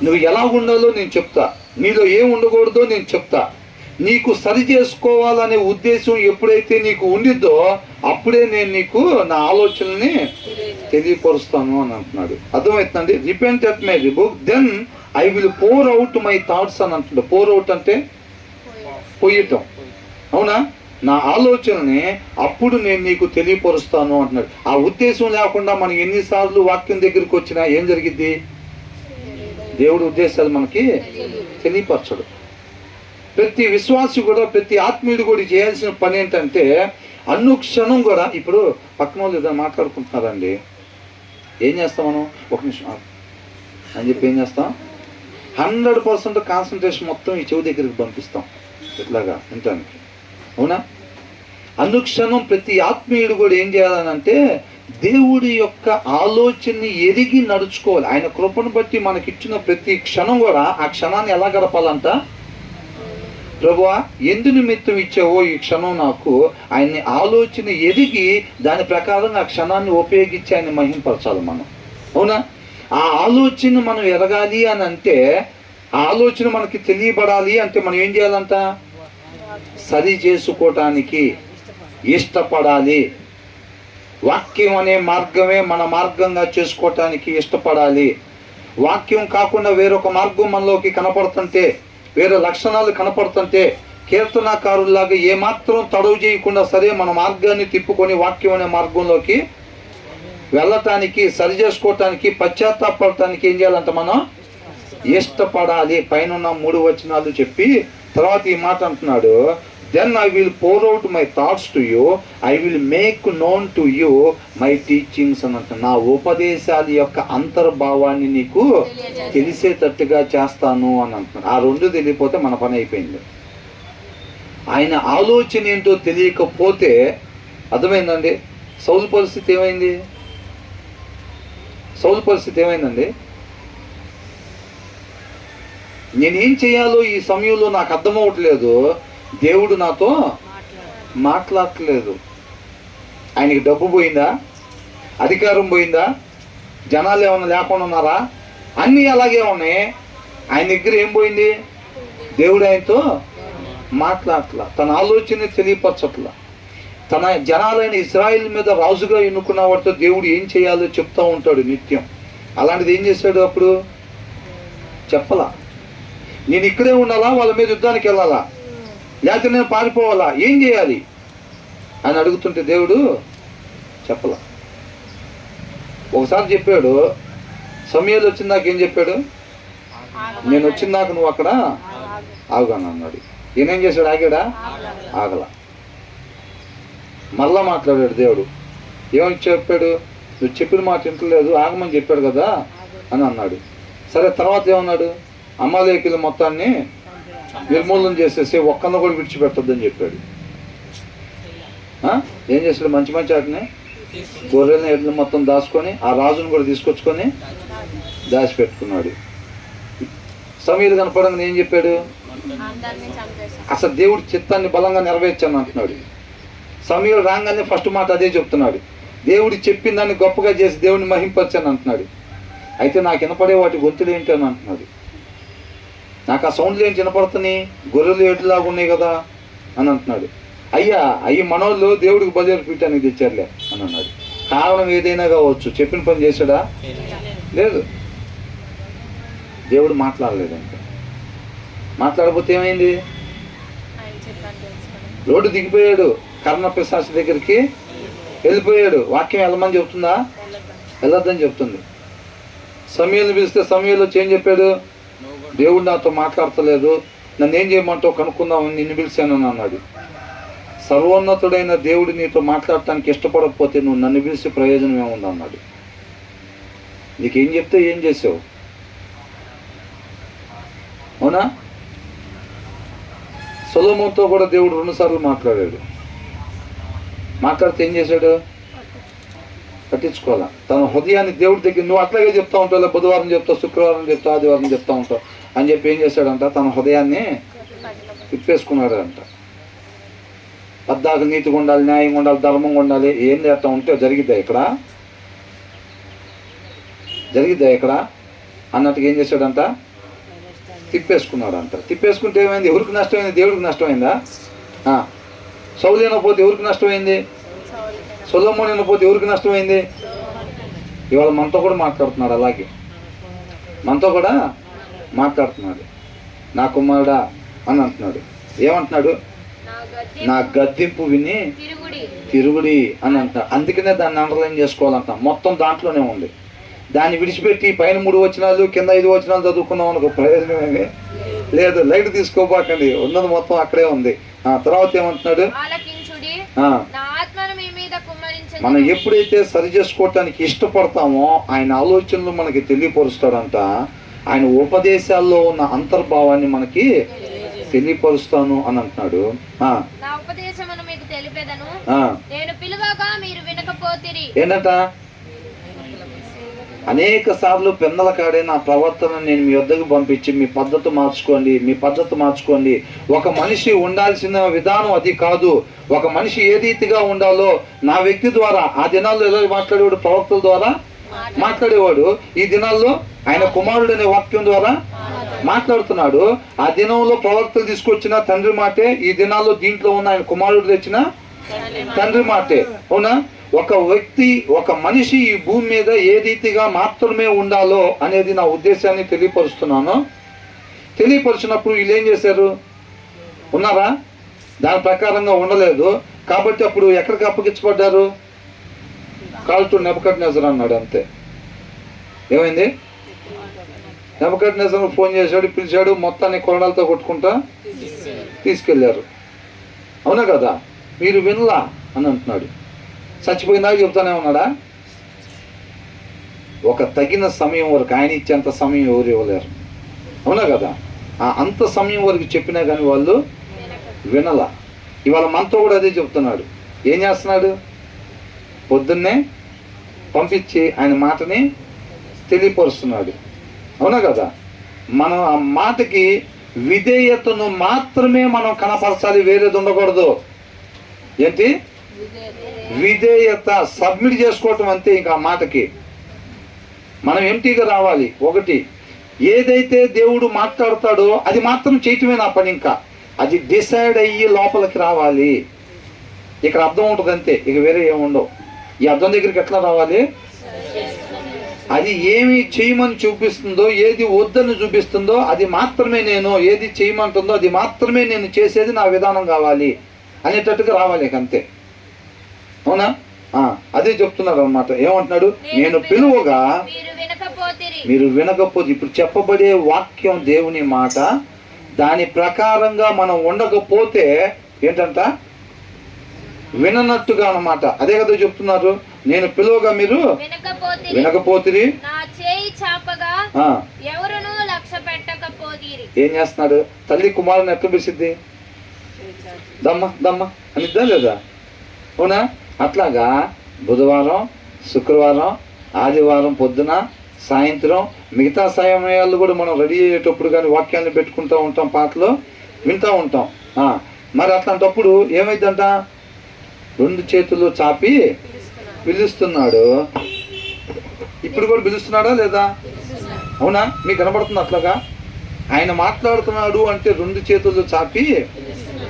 నువ్వు ఎలా ఉండాలో నేను చెప్తా, నీలో ఏం ఉండకూడదో నేను చెప్తా. నీకు సరి చేసుకోవాలనే ఉద్దేశం ఎప్పుడైతే నీకు ఉండిద్దో అప్పుడే నేను నీకు నా ఆలోచనని తెలియపరుస్తాను అని అంటున్నాడు. అర్థమవుతుందండి? Repent at my rebuke then I will pour out my thoughts అని అంటున్నాడు. పోర్ అవుట్ అంటే పొయ్యటం, అవునా? నా ఆలోచనని అప్పుడు నేను నీకు తెలియపరుస్తాను అంటున్నాడు. ఆ ఉద్దేశం లేకుండా మనం ఎన్నిసార్లు వాక్యం దగ్గరికి వచ్చినా ఏం జరిగిద్ది? దేవుడి ఉద్దేశాలు మనకి తెలియపరచడు. ప్రతి విశ్వాసి కూడా, ప్రతి ఆత్మీయుడు కూడా చేయాల్సిన పని ఏంటంటే అనుక్షణం కూడా, ఇప్పుడు పక్కన వాళ్ళు ఏదైనా మాట్లాడుకుంటున్నారండి, ఏం చేస్తాం మనం? ఒక నిమిషం అని చెప్పి ఏం చేస్తాం? 100% కాన్సన్ట్రేషన్ మొత్తం ఈ చెవి దగ్గరికి పంపిస్తాం ఇట్లాగా వినటానికి, అవునా? అనుక్షణం ప్రతి ఆత్మీయుడు కూడా ఏం చేయాలని అంటే దేవుడి యొక్క ఆలోచనని ఎరిగి నడుచుకోవాలి. ఆయన కృపను బట్టి మనకిచ్చిన ప్రతి క్షణం కూడా ఆ క్షణాన్ని ఎలా గడపాలంట? ప్రభువా, ఎందు నిమిత్తం ఇచ్చావో ఈ క్షణం నాకు, ఆయన్ని ఆలోచన ఎదిగి దాని ప్రకారం ఆ క్షణాన్ని ఉపయోగించి ఆయన మహింపరచాలి మనం, అవునా? ఆ ఆలోచన మనం ఎరగాలి అని అంటే, ఆ ఆలోచన మనకి తెలియబడాలి అంటే మనం ఏం చేయాలంట? సరి చేసుకోవటానికి ఇష్టపడాలి. వాక్యం అనే మార్గమే మన మార్గంగా చేసుకోవటానికి ఇష్టపడాలి. వాక్యం కాకుండా వేరొక మార్గం మనలోకి కనపడుతుంటే, వేరే లక్షణాలు కనపడుతుంటే, కీర్తనాకారుల్లాగా ఏమాత్రం తడవు చేయకుండా సరే మన మార్గాన్ని తిప్పుకొని వాక్యం అనే మార్గంలోకి వెళ్ళటానికి, సరి చేసుకోవటానికి, పశ్చాత్తాపడటానికి ఏం చేయాలంట? మనం ఇష్టపడాలి. పైన 3 వచనాలు చెప్పి తర్వాత ఈ మాట అంటున్నాడు, then I will pour out my thoughts to you, I will make known to you my teachings అని అంటున్నాడు. నా ఉపదేశాల యొక్క అంతర్భావాన్ని నీకు తెలిసేటట్టుగా చేస్తాను అని అంటున్నాడు. ఆ 2 తెలియకపోతే మన పని అయిపోయింది. ఆయన ఆలోచన ఏంటో తెలియకపోతే, అర్థమైందండి? సౌలు పరిస్థితి ఏమైంది? సౌలు పరిస్థితి ఏమైందండి? నేనేం చేయాలో ఈ సమయంలో నాకు అర్థమవట్లేదు, దేవుడు నాతో మాట్లాడట్లేదు. ఆయనకి డబ్బు పోయిందా? అధికారం పోయిందా? జనాలు ఏమన్నా లేకుండా ఉన్నారా? అన్నీ అలాగే ఉన్నాయి. ఆయన దగ్గర ఏం పోయింది? దేవుడు ఆయనతో మాట్లాడట్లా, తన ఆలోచన తెలియపరచట్లా. తన జనాలైన ఇశ్రాయేల్ మీద రాజుగా ఎన్నుకున్న వాడితో దేవుడు ఏం చేయాలో చెప్తూ ఉంటాడు నిత్యం. అలాంటిది ఏం చేశాడు? అప్పుడు చెప్పలా. నేను ఇక్కడే ఉండాలా, వాళ్ళ మీద యుద్ధానికి వెళ్ళాలా, లేకపోతే నేను పారిపోవాలా, ఏం చేయాలి అని అడుగుతుంటే దేవుడు చెప్పలా. ఒకసారి చెప్పాడు, సమయాలు వచ్చిందాక ఏం చెప్పాడు? నేను వచ్చిందాక నువ్వు అక్కడ ఆగుగాను అన్నాడు. ఈయనేం చేశాడు? ఆగాడా? ఆగల. మళ్ళా మాట్లాడాడు దేవుడు. ఏమని చెప్పాడు? నువ్వు చెప్పిన మాట వింటలేదు, ఆగమని చెప్పాడు కదా అని అన్నాడు. సరే, తర్వాత ఏమన్నాడు? అమాలేకీయుల మొత్తాన్ని నిర్మూలన చేసేసి ఒక్కను కూడా విడిచిపెట్టొద్దని చెప్పాడు. ఏం చేశాడు? మంచి మంచి వాటిని, గొర్రెలను, ఎడ్లను మొత్తం దాచుకొని ఆ రాజును కూడా తీసుకొచ్చుకొని దాచిపెట్టుకున్నాడు. సమీలు కనపడంగా ఏం చెప్పాడు? అసలు దేవుడి చిత్తాన్ని బలంగా నెరవేర్చాను అంటున్నాడు. సమీలు రాగానే ఫస్ట్ మాట అదే చెప్తున్నాడు. దేవుడు చెప్పిన దాన్ని గొప్పగా చేసి దేవుడిని మహింపరచాను అంటున్నాడు. అయితే నాకు వినపడే వాటి గొంతులు ఏంటి అని అంటున్నాడు. నాకు ఆ సౌండ్లు ఏంటి వినపడుతున్నాయి? గొర్రెలు ఎడ్లాగా ఉన్నాయి కదా అని అంటున్నాడు. అయ్యా, అయ్యి మనోళ్ళు దేవుడికి బలి పీఠానికి తెచ్చారులే అని అన్నాడు. కారణం ఏదైనా కావచ్చు, చెప్పిన పని చేశాడా? లేదు. దేవుడు మాట్లాడలేదు. అంటే మాట్లాడకపోతే ఏమైంది? రోడ్డు దిగిపోయాడు, కర్ణ పిశాచి దగ్గరికి వెళ్ళిపోయాడు. వాక్యం వెళ్ళమని చెప్తుందా? వెళ్ళొద్దని చెప్తుంది. సమయాలు పిలిస్తే సమయాలు వచ్చి ఏం చెప్పాడు? దేవుడు నాతో మాట్లాడతలేదు, నన్ను ఏం చేయమంటావు కనుక్కుందామని నిన్ను పిలిచాను అన్నాడు. సర్వోన్నతుడైన దేవుడు నీతో మాట్లాడటానికి ఇష్టపడకపోతే నువ్వు నన్ను పిలిచి ప్రయోజనం ఏముంది అన్నాడు. నీకేం చెప్తే ఏం చేసావు? అవునా? సొలొమోనుతో కూడా దేవుడు 2 సార్లు మాట్లాడాడు. మాట్లాడితే ఏం చేశాడు? పట్టించుకోవాలా. తన హృదయాన్ని దేవుడి దగ్గర, నువ్వు అట్లాగే చెప్తా ఉంటావు, బుధవారం చెప్తావు, శుక్రవారం చెప్తావు, ఆదివారం చెప్తా ఉంటావు, అని చెప్పి ఏం చేశాడంట, తన హృదయాన్ని తిప్పేసుకున్నాడంట. పద్దాకు నీతిగా ఉండాలి, న్యాయంగా ఉండాలి, ధర్మంగా ఉండాలి, ఏం చేస్తా ఉంటే జరిగిద్దా ఇక్కడ అన్నట్టుగా ఏం చేశాడంట, తిప్పేసుకున్నాడంట. తిప్పేసుకుంటే ఏమైంది? ఎవరికి నష్టమైంది? దేవుడికి నష్టమైందా? సౌలు అయినపోతే ఎవరికి నష్టమైంది? సొలొమోను అయినపోతే ఎవరికి నష్టమైంది? ఇవాళ మనతో కూడా మాట్లాడుతున్నాడు, అలాగే మనతో కూడా మాట్లాడుతున్నాడు. నా కుమారుడా అని అంటున్నాడు. ఏమంటున్నాడు? నా గద్దింపు విని తిరుగుడి అని అంటున్నాడు. అందుకనే దాన్ని అండర్లైన్ చేసుకోవాలంట. మొత్తం దాంట్లోనే ఉంది. దాన్ని విడిచిపెట్టి పైన 3 వచనాలు కింద 5 వచనాలు చదువుకున్నాం అనుకో, ప్రయోజనమేమి లేదు. లైట్ తీసుకోబాకండి, ఉన్నది మొత్తం అక్కడే ఉంది. తర్వాత ఏమంటున్నాడు? మనం ఎప్పుడైతే సరి చేసుకోవటానికి ఇష్టపడతామో ఆయన ఆలోచనలు మనకి తెలియపరుస్తాడంట. ఆయన ఉపదేశాల్లో ఉన్న అంతర్భావాన్ని మనకి తెలియపరుస్తాను అని అంటున్నాడు. ఏంటంట? అనేక సార్లు పెద్దల కాడే నా ప్రవర్తన నేను మీ వద్దకు పంపించి మీ పద్ధతి మార్చుకోండి. ఒక మనిషి ఉండాల్సిన విధానం అది కాదు. ఒక మనిషి ఏ రీతిగా ఉండాలో నా వ్యక్తి ద్వారా, ఆ దినాల్లో ఎలా మాట్లాడేవాడు? ప్రవక్తల ద్వారా మాట్లాడేవాడు. ఈ దినాల్లో ఆయన కుమారుడు అనే వాక్యం ద్వారా మాట్లాడుతున్నాడు. ఆ దినంలో ప్రవక్తలు తీసుకొచ్చిన తండ్రి మాటే, ఈ దినాల్లో దీంట్లో ఉన్న ఆయన కుమారుడు తెచ్చిన తండ్రి మాటే. అవునా? ఒక వ్యక్తి, ఒక మనిషి ఈ భూమి మీద ఏ రీతిగా మాత్రమే ఉండాలో అనేది నా ఉద్దేశాన్ని తెలియపరుస్తున్నాను. తెలియపరిచినప్పుడు వీళ్ళు ఏం చేశారు? ఉన్నారా? దాని ప్రకారంగా ఉండలేదు. కాబట్టి అప్పుడు ఎక్కడికి అప్పగించబడ్డారు? కాల్తో నెబుకద్నెజర్ అన్నాడు. అంతే. ఏమైంది? నెబుకద్నెజర్ ఫోన్ చేశాడు, పిలిచాడు, మొత్తాన్ని కొరడాలతో కొట్టుకుంటా తీసుకెళ్లారు. అవునా కదా? మీరు వినలా అని అంటున్నాడు. చచ్చిపోయిందాక చెప్తానే ఉన్నాడా? ఒక తగిన సమయం వరకు, ఆయన ఇచ్చేంత సమయం ఎవరు ఇవ్వలేరు. అవునా కదా? అంత సమయం వరకు చెప్పినా కానీ వాళ్ళు వినలా. ఇవాళ మనతో కూడా అదే చెప్తున్నాడు. ఏం చేస్తున్నాడు? పొద్దున్నే పంపించి ఆయన మాటని తెలియపరుస్తున్నాడు. అవునా కదా? మనం ఆ మాటకి విధేయతను మాత్రమే మనం కనపరచాలి, వేరేది ఉండకూడదు. ఏంటి? విధేయత, సబ్మిట్ చేసుకోవటం, అంతే. ఇంకా ఆ మాటకి మనం ఎంటీగా రావాలి. ఒకటి, ఏదైతే దేవుడు మాట్లాడతాడో అది మాత్రం చేయటమే నా పని. ఇంకా అది డిసైడ్ అయ్యి లోపలికి రావాలి. ఇక్కడ అర్థం ఉంటుంది అంతే, ఇక వేరే ఏముండవు. ఈ అర్థం దగ్గరికి ఎట్లా రావాలి? అది ఏమి చేయమని చూపిస్తుందో, ఏది వద్దని చూపిస్తుందో అది మాత్రమే నేను, ఏది చేయమంటుందో అది మాత్రమే నేను చేసేది, నా విధానం కావాలి అనేటట్టుగా రావాలి. ఇక అంతే. అవునా? అదే చెప్తున్నారు అన్నమాట. ఏమంటున్నాడు? నేను పిలువగా మీరు వినకపోతే, ఇప్పుడు చెప్పబడే వాక్యం దేవుని మాట, దాని ప్రకారంగా మనం ఉండకపోతే ఏంటంట? విననట్టుగా అన్నమాట. అదే కదా చెప్తున్నారు. నేను పిలువగా మీరు వినకపోతిరి, ఏం చేస్తున్నాడు? తల్లి కుమారుని ఎట్లా పిలిచిద్ది? దమ్మ అనిద్దా లేదా? అవునా? అట్లాగా బుధవారం, శుక్రవారం, ఆదివారం పొద్దున, సాయంత్రం, మిగతా సమయాల్లో కూడా మనం రెడీ అయ్యేటప్పుడు కానీ వాక్యాన్ని పెట్టుకుంటూ ఉంటాం, పాటలు వింటూ ఉంటాం. మరి అట్లాంటప్పుడు ఏమైందంట? 2 చేతులు చాపి పిలుస్తున్నాడు. ఇప్పుడు కూడా పిలుస్తున్నాడా లేదా? అవునా? మీకు కనబడుతుంది అట్లాగా? ఆయన మాట్లాడుతున్నాడు అంటే 2 చేతులు చాపి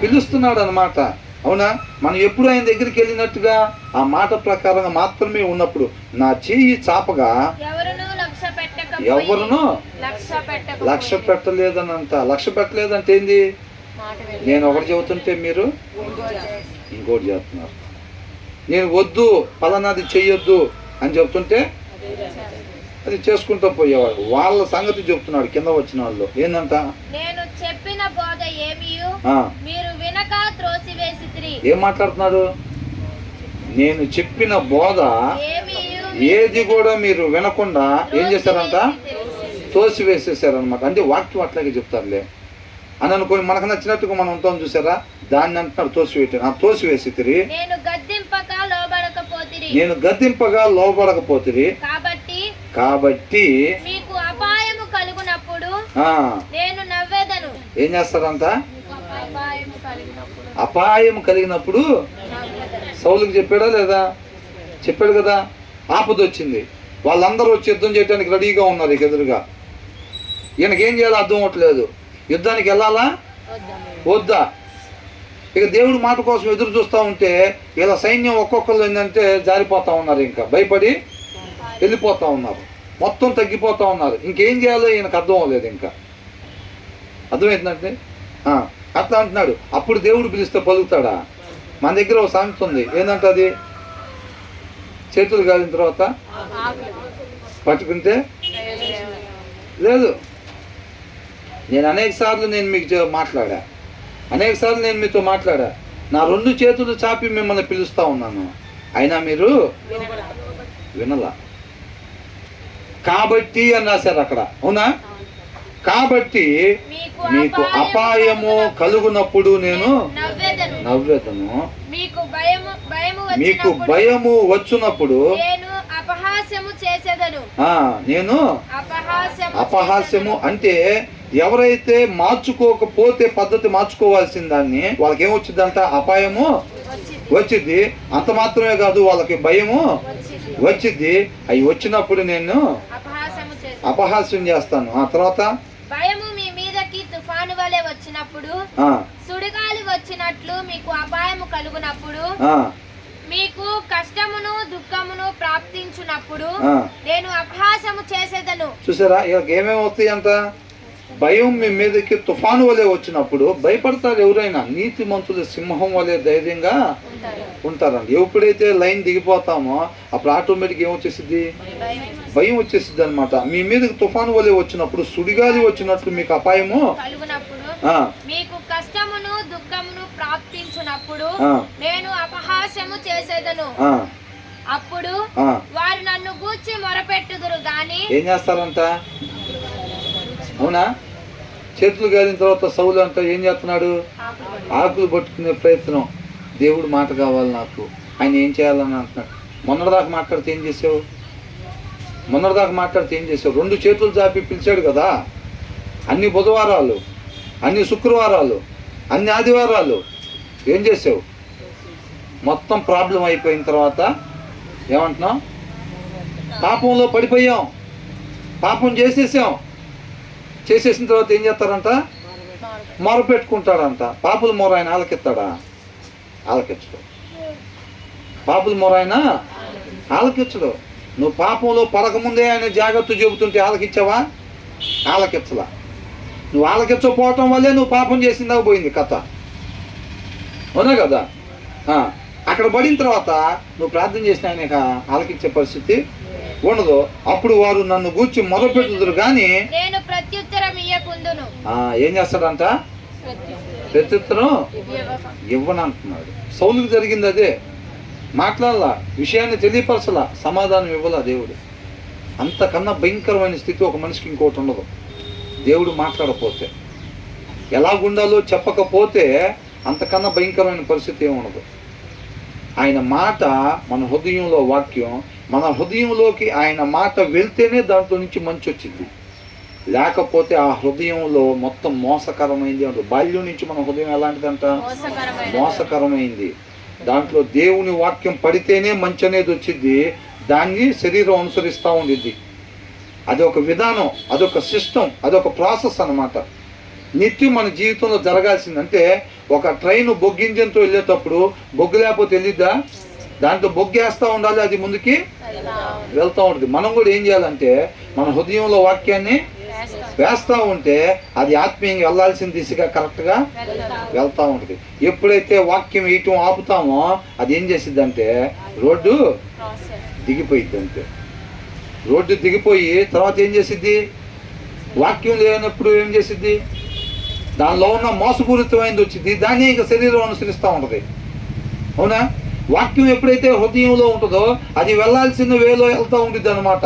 పిలుస్తున్నాడు అన్నమాట. అవునా? మనం ఎప్పుడు ఆయన దగ్గరికి వెళ్ళినట్టుగా ఆ మాట ప్రకారంగా మాత్రమే ఉన్నప్పుడు, నా చెయ్యి చాపగా ఎవరును లక్ష్య పెట్టలేదనంట. లక్ష్య పెట్టలేదంటే ఏంది? నేను ఒకటి చెబుతుంటే మీరు ఇంకోటి చెప్తున్నారు. నేను వద్దు, పలానాది చెయ్యొద్దు అని చెప్తుంటే అది చేసుకుంటూ పోయేవాడు. వాళ్ళ సంగతి చెప్తున్నాడు కింద వచ్చిన వాళ్ళు. ఏందంట? నేను చెప్పిన బోధ ఏమియు మీరు వినక త్రోసివేసితిరి. ఏం మాట్లాడుతున్నాడు? నేను చెప్పిన బోధ ఏది కూడా మీరు వినకుండా ఏం చేశారంట? తోసివేసేసారనమాట. అంటే వాక్యం అట్లాగే చెప్తారులే అని అనుకోని మనకు నచ్చినట్టుగా మనం ఉంటాం. చూసారా? దాన్ని అంటున్నాడు తోసివేసితిరి. నేను గద్దింపగా లోబడకపోతిరి కాబట్టి మీకు అపాయము నేను నవ్వేదను. ఏం చేస్తారంట? అపాయము కలిగినప్పుడు అపాయం కలిగినప్పుడు నవ్వేదను. సౌలుకి చెప్పాడా లేదా? చెప్పాడు కదా. ఆపద వచ్చింది, వాళ్ళందరూ వచ్చి యుద్ధం చేయడానికి రెడీగా ఉన్నారు ఇక ఎదురుగా. ఈయనకేం చేయాలో అర్థం అవ్వట్లేదు. యుద్ధానికి వెళ్ళాలా వద్దా? ఇక దేవుడి మాట కోసం ఎదురు చూస్తూ ఉంటే ఇలా సైన్యం ఒక్కొక్కరు ఏంటంటే జారిపోతూ ఉన్నారు, ఇంకా భయపడి వెళ్ళిపోతూ ఉన్నారు, మొత్తం తగ్గిపోతూ ఉన్నారు. ఇంకేం చేయాలో ఈయనకు అర్థం అవ్వలేదు. ఇంకా అర్థమవుతుందంటే అట్లా అంటున్నాడు. అప్పుడు దేవుడు పిలిస్తే పలుకుతాడా? మన దగ్గర ఒక సామెత ఉంది, ఏంటంటే అది చేతులు కాలిన తర్వాత పట్టుకుంటే లేదు. నేను అనేక సార్లు మీకు మాట్లాడా, అనేక సార్లు నేను మీతో మాట్లాడా. నా 2 చేతులు చాపి మిమ్మల్ని పిలుస్తూ ఉన్నాను, అయినా మీరు వినలా. కాబట్టి అని రాశారు అక్కడ, అవునా? కాబట్టి మీకు అపాయము కలుగునప్పుడు నేను నవ్వేదను, మీకు భయము వచ్చినప్పుడు నేను అపహాస్యము. అంటే ఎవరైతే మార్చుకోకపోతే పద్ధతి మార్చుకోవాల్సిన దాన్ని వాళ్ళకి ఏమొచ్చిందంట? అపాయము వచ్చింది. అంత మాత్రమే కాదు, వాళ్ళకి భయము వచ్చింది. అవి వచ్చినప్పుడు నేను అపహాస్యం చేస్తాను. ఆ తర్వాత భయము మీ మీదకి తుఫాను వలె వచ్చినప్పుడు, సుడిగాలి వచ్చినట్లు మీకు అపాయము కలుగునప్పుడు, మీకు కష్టమును దుఃఖమును ప్రాప్తించునప్పుడు నేను అపహాసము చేసేదను. చూసారా ఏమేమి వస్తాయి అంట? భయం మీ మీదకి తుఫాను వలె వచ్చినప్పుడు భయపడతారు ఎవరైనా. నీతి మంతులు సింహం వలె ధైర్యంగా ఉంటారండి. ఎప్పుడైతే లైన్ దిగిపోతామో అప్పుడు ఆటోమేటిక్ ఏమొచ్చేసిద్ది? భయం వచ్చేసిద్ది అనమాట. మీ మీదకి తుఫాను వలె వచ్చినప్పుడు, సుడిగాలి వచ్చినట్లు మీకు అపాయము కలుగునప్పుడు, మీకు కష్టమును దుఃఖమును ప్రాప్తించునప్పుడు నేను అపహాస్యము చేసేదను. అప్పుడు వారు నన్ను గూర్చి మొరపెట్టుదురు గాని ఏం చేస్తారంట? అవునా? చేతులు గాలిన తర్వాత సౌలు అంట ఏం చేస్తున్నాడు? ఆకులు పట్టుకునే ప్రయత్నం. దేవుడు మాట కావాలి నాకు, ఆయన ఏం చేయాలని అంటున్నాడు. మొన్నటిదాకా మాట్లాడితే ఏం చేసావు? 2 చేతులు చాపి పిలిచాడు కదా. అన్ని బుధవారాలు, అన్ని శుక్రవారాలు, అన్ని ఆదివారాలు ఏం చేసావు? మొత్తం ప్రాబ్లం అయిపోయిన తర్వాత ఏమంటున్నాం? పాపంలో పడిపోయాం, పాపం చేసేసిన తర్వాత ఏం చేస్తారంట? మొర పెట్టుకుంటాడంట. పాపుల మొర ఆయన ఆలకెత్తాడా? ఆలకెచ్చడు. పాపుల మొర ఆయన ఆలకెచ్చడు. నువ్వు పాపంలో పడకముందే ఆయన జాగ్రత్త చెబుతుంటే ఆలకిచ్చావా? ఆలకెచ్చలా. నువ్వు ఆలకెచ్చకపోవటం వల్లే నువ్వు పాపం చేసిందాక పోయింది కథ, అవునా కదా? అక్కడ పడిన తర్వాత నువ్వు ప్రార్థన చేసిన ఆయన ఆలకిచ్చే పరిస్థితి ఉండదు. అప్పుడు వారు నన్ను గూర్చి మొదలుపెట్టుదురు కానీ నేను ప్రత్యుత్తరం ఇయ్యకుందును. ఏం చేస్తాడంట? ప్రత్యుత్తరం ఇవ్వనంటున్నాడు. సౌలుకు జరిగింది అదే. మాట్లాడాల, విషయాన్ని తెలియపరచలా, సమాధానం ఇవ్వాల దేవుడు. అంతకన్నా భయంకరమైన స్థితి ఒక మనిషికి ఇంకోటి ఉండదు. దేవుడు మాట్లాడకపోతే, ఎలాగుండాలో చెప్పకపోతే అంతకన్నా భయంకరమైన పరిస్థితి ఏమి ఉండదు. ఆయన మాట మన హృదయంలో, వాక్యం మన హృదయంలోకి ఆయన మాట వెళ్తేనే దాంట్లో నుంచి మంచి వచ్చింది. లేకపోతే ఆ హృదయంలో మొత్తం మోసకరమైంది అంటారు. బాల్యం నుంచి మన హృదయం ఎలాంటిదంట? మోసకరమైంది. దాంట్లో దేవుని వాక్యం పడితేనే మంచి అనేది వచ్చింది. దాన్ని శరీరం అనుసరిస్తూ ఉండిద్ది. అదొక విధానం, అదొక సిస్టమ్, అదొక ప్రాసెస్ అన్నమాట. నిత్యం మన జీవితంలో జరగాల్సిందంటే ఒక ట్రైన్ బొగ్గు ఇంజన్తో వెళ్ళేటప్పుడు బొగ్గు లేకపోతే వెళ్ళిద్దా? దాంట్లో బొగ్గు వేస్తూ ఉండాలి, అది ముందుకి వెళ్తూ ఉంటుంది. మనం కూడా ఏం చేయాలంటే మన హృదయంలో వాక్యాన్ని వేస్తూ ఉంటే అది ఆత్మీయంగా వెళ్ళాల్సిన దిశగా కరెక్ట్గా వెళ్తూ ఉంటుంది. ఎప్పుడైతే వాక్యం వేయటం ఆపుతామో అది ఏం చేసిద్దంటే రోడ్డు దిగిపోయిద్ది. అంతే, రోడ్డు దిగిపోయి తర్వాత ఏం చేసిద్ది? వాక్యం లేనప్పుడు ఏం చేసిద్ది? దానిలో ఉన్న మోసపూరితమైనది వచ్చింది, దాన్ని ఇక శరీరం అనుసరిస్తూ ఉంటుంది. అవునా? వాక్యం ఎప్పుడైతే హృదయంలో ఉంటుందో అది వెళ్ళాల్సిన వేలో వెళ్తూ ఉంటుంది అనమాట.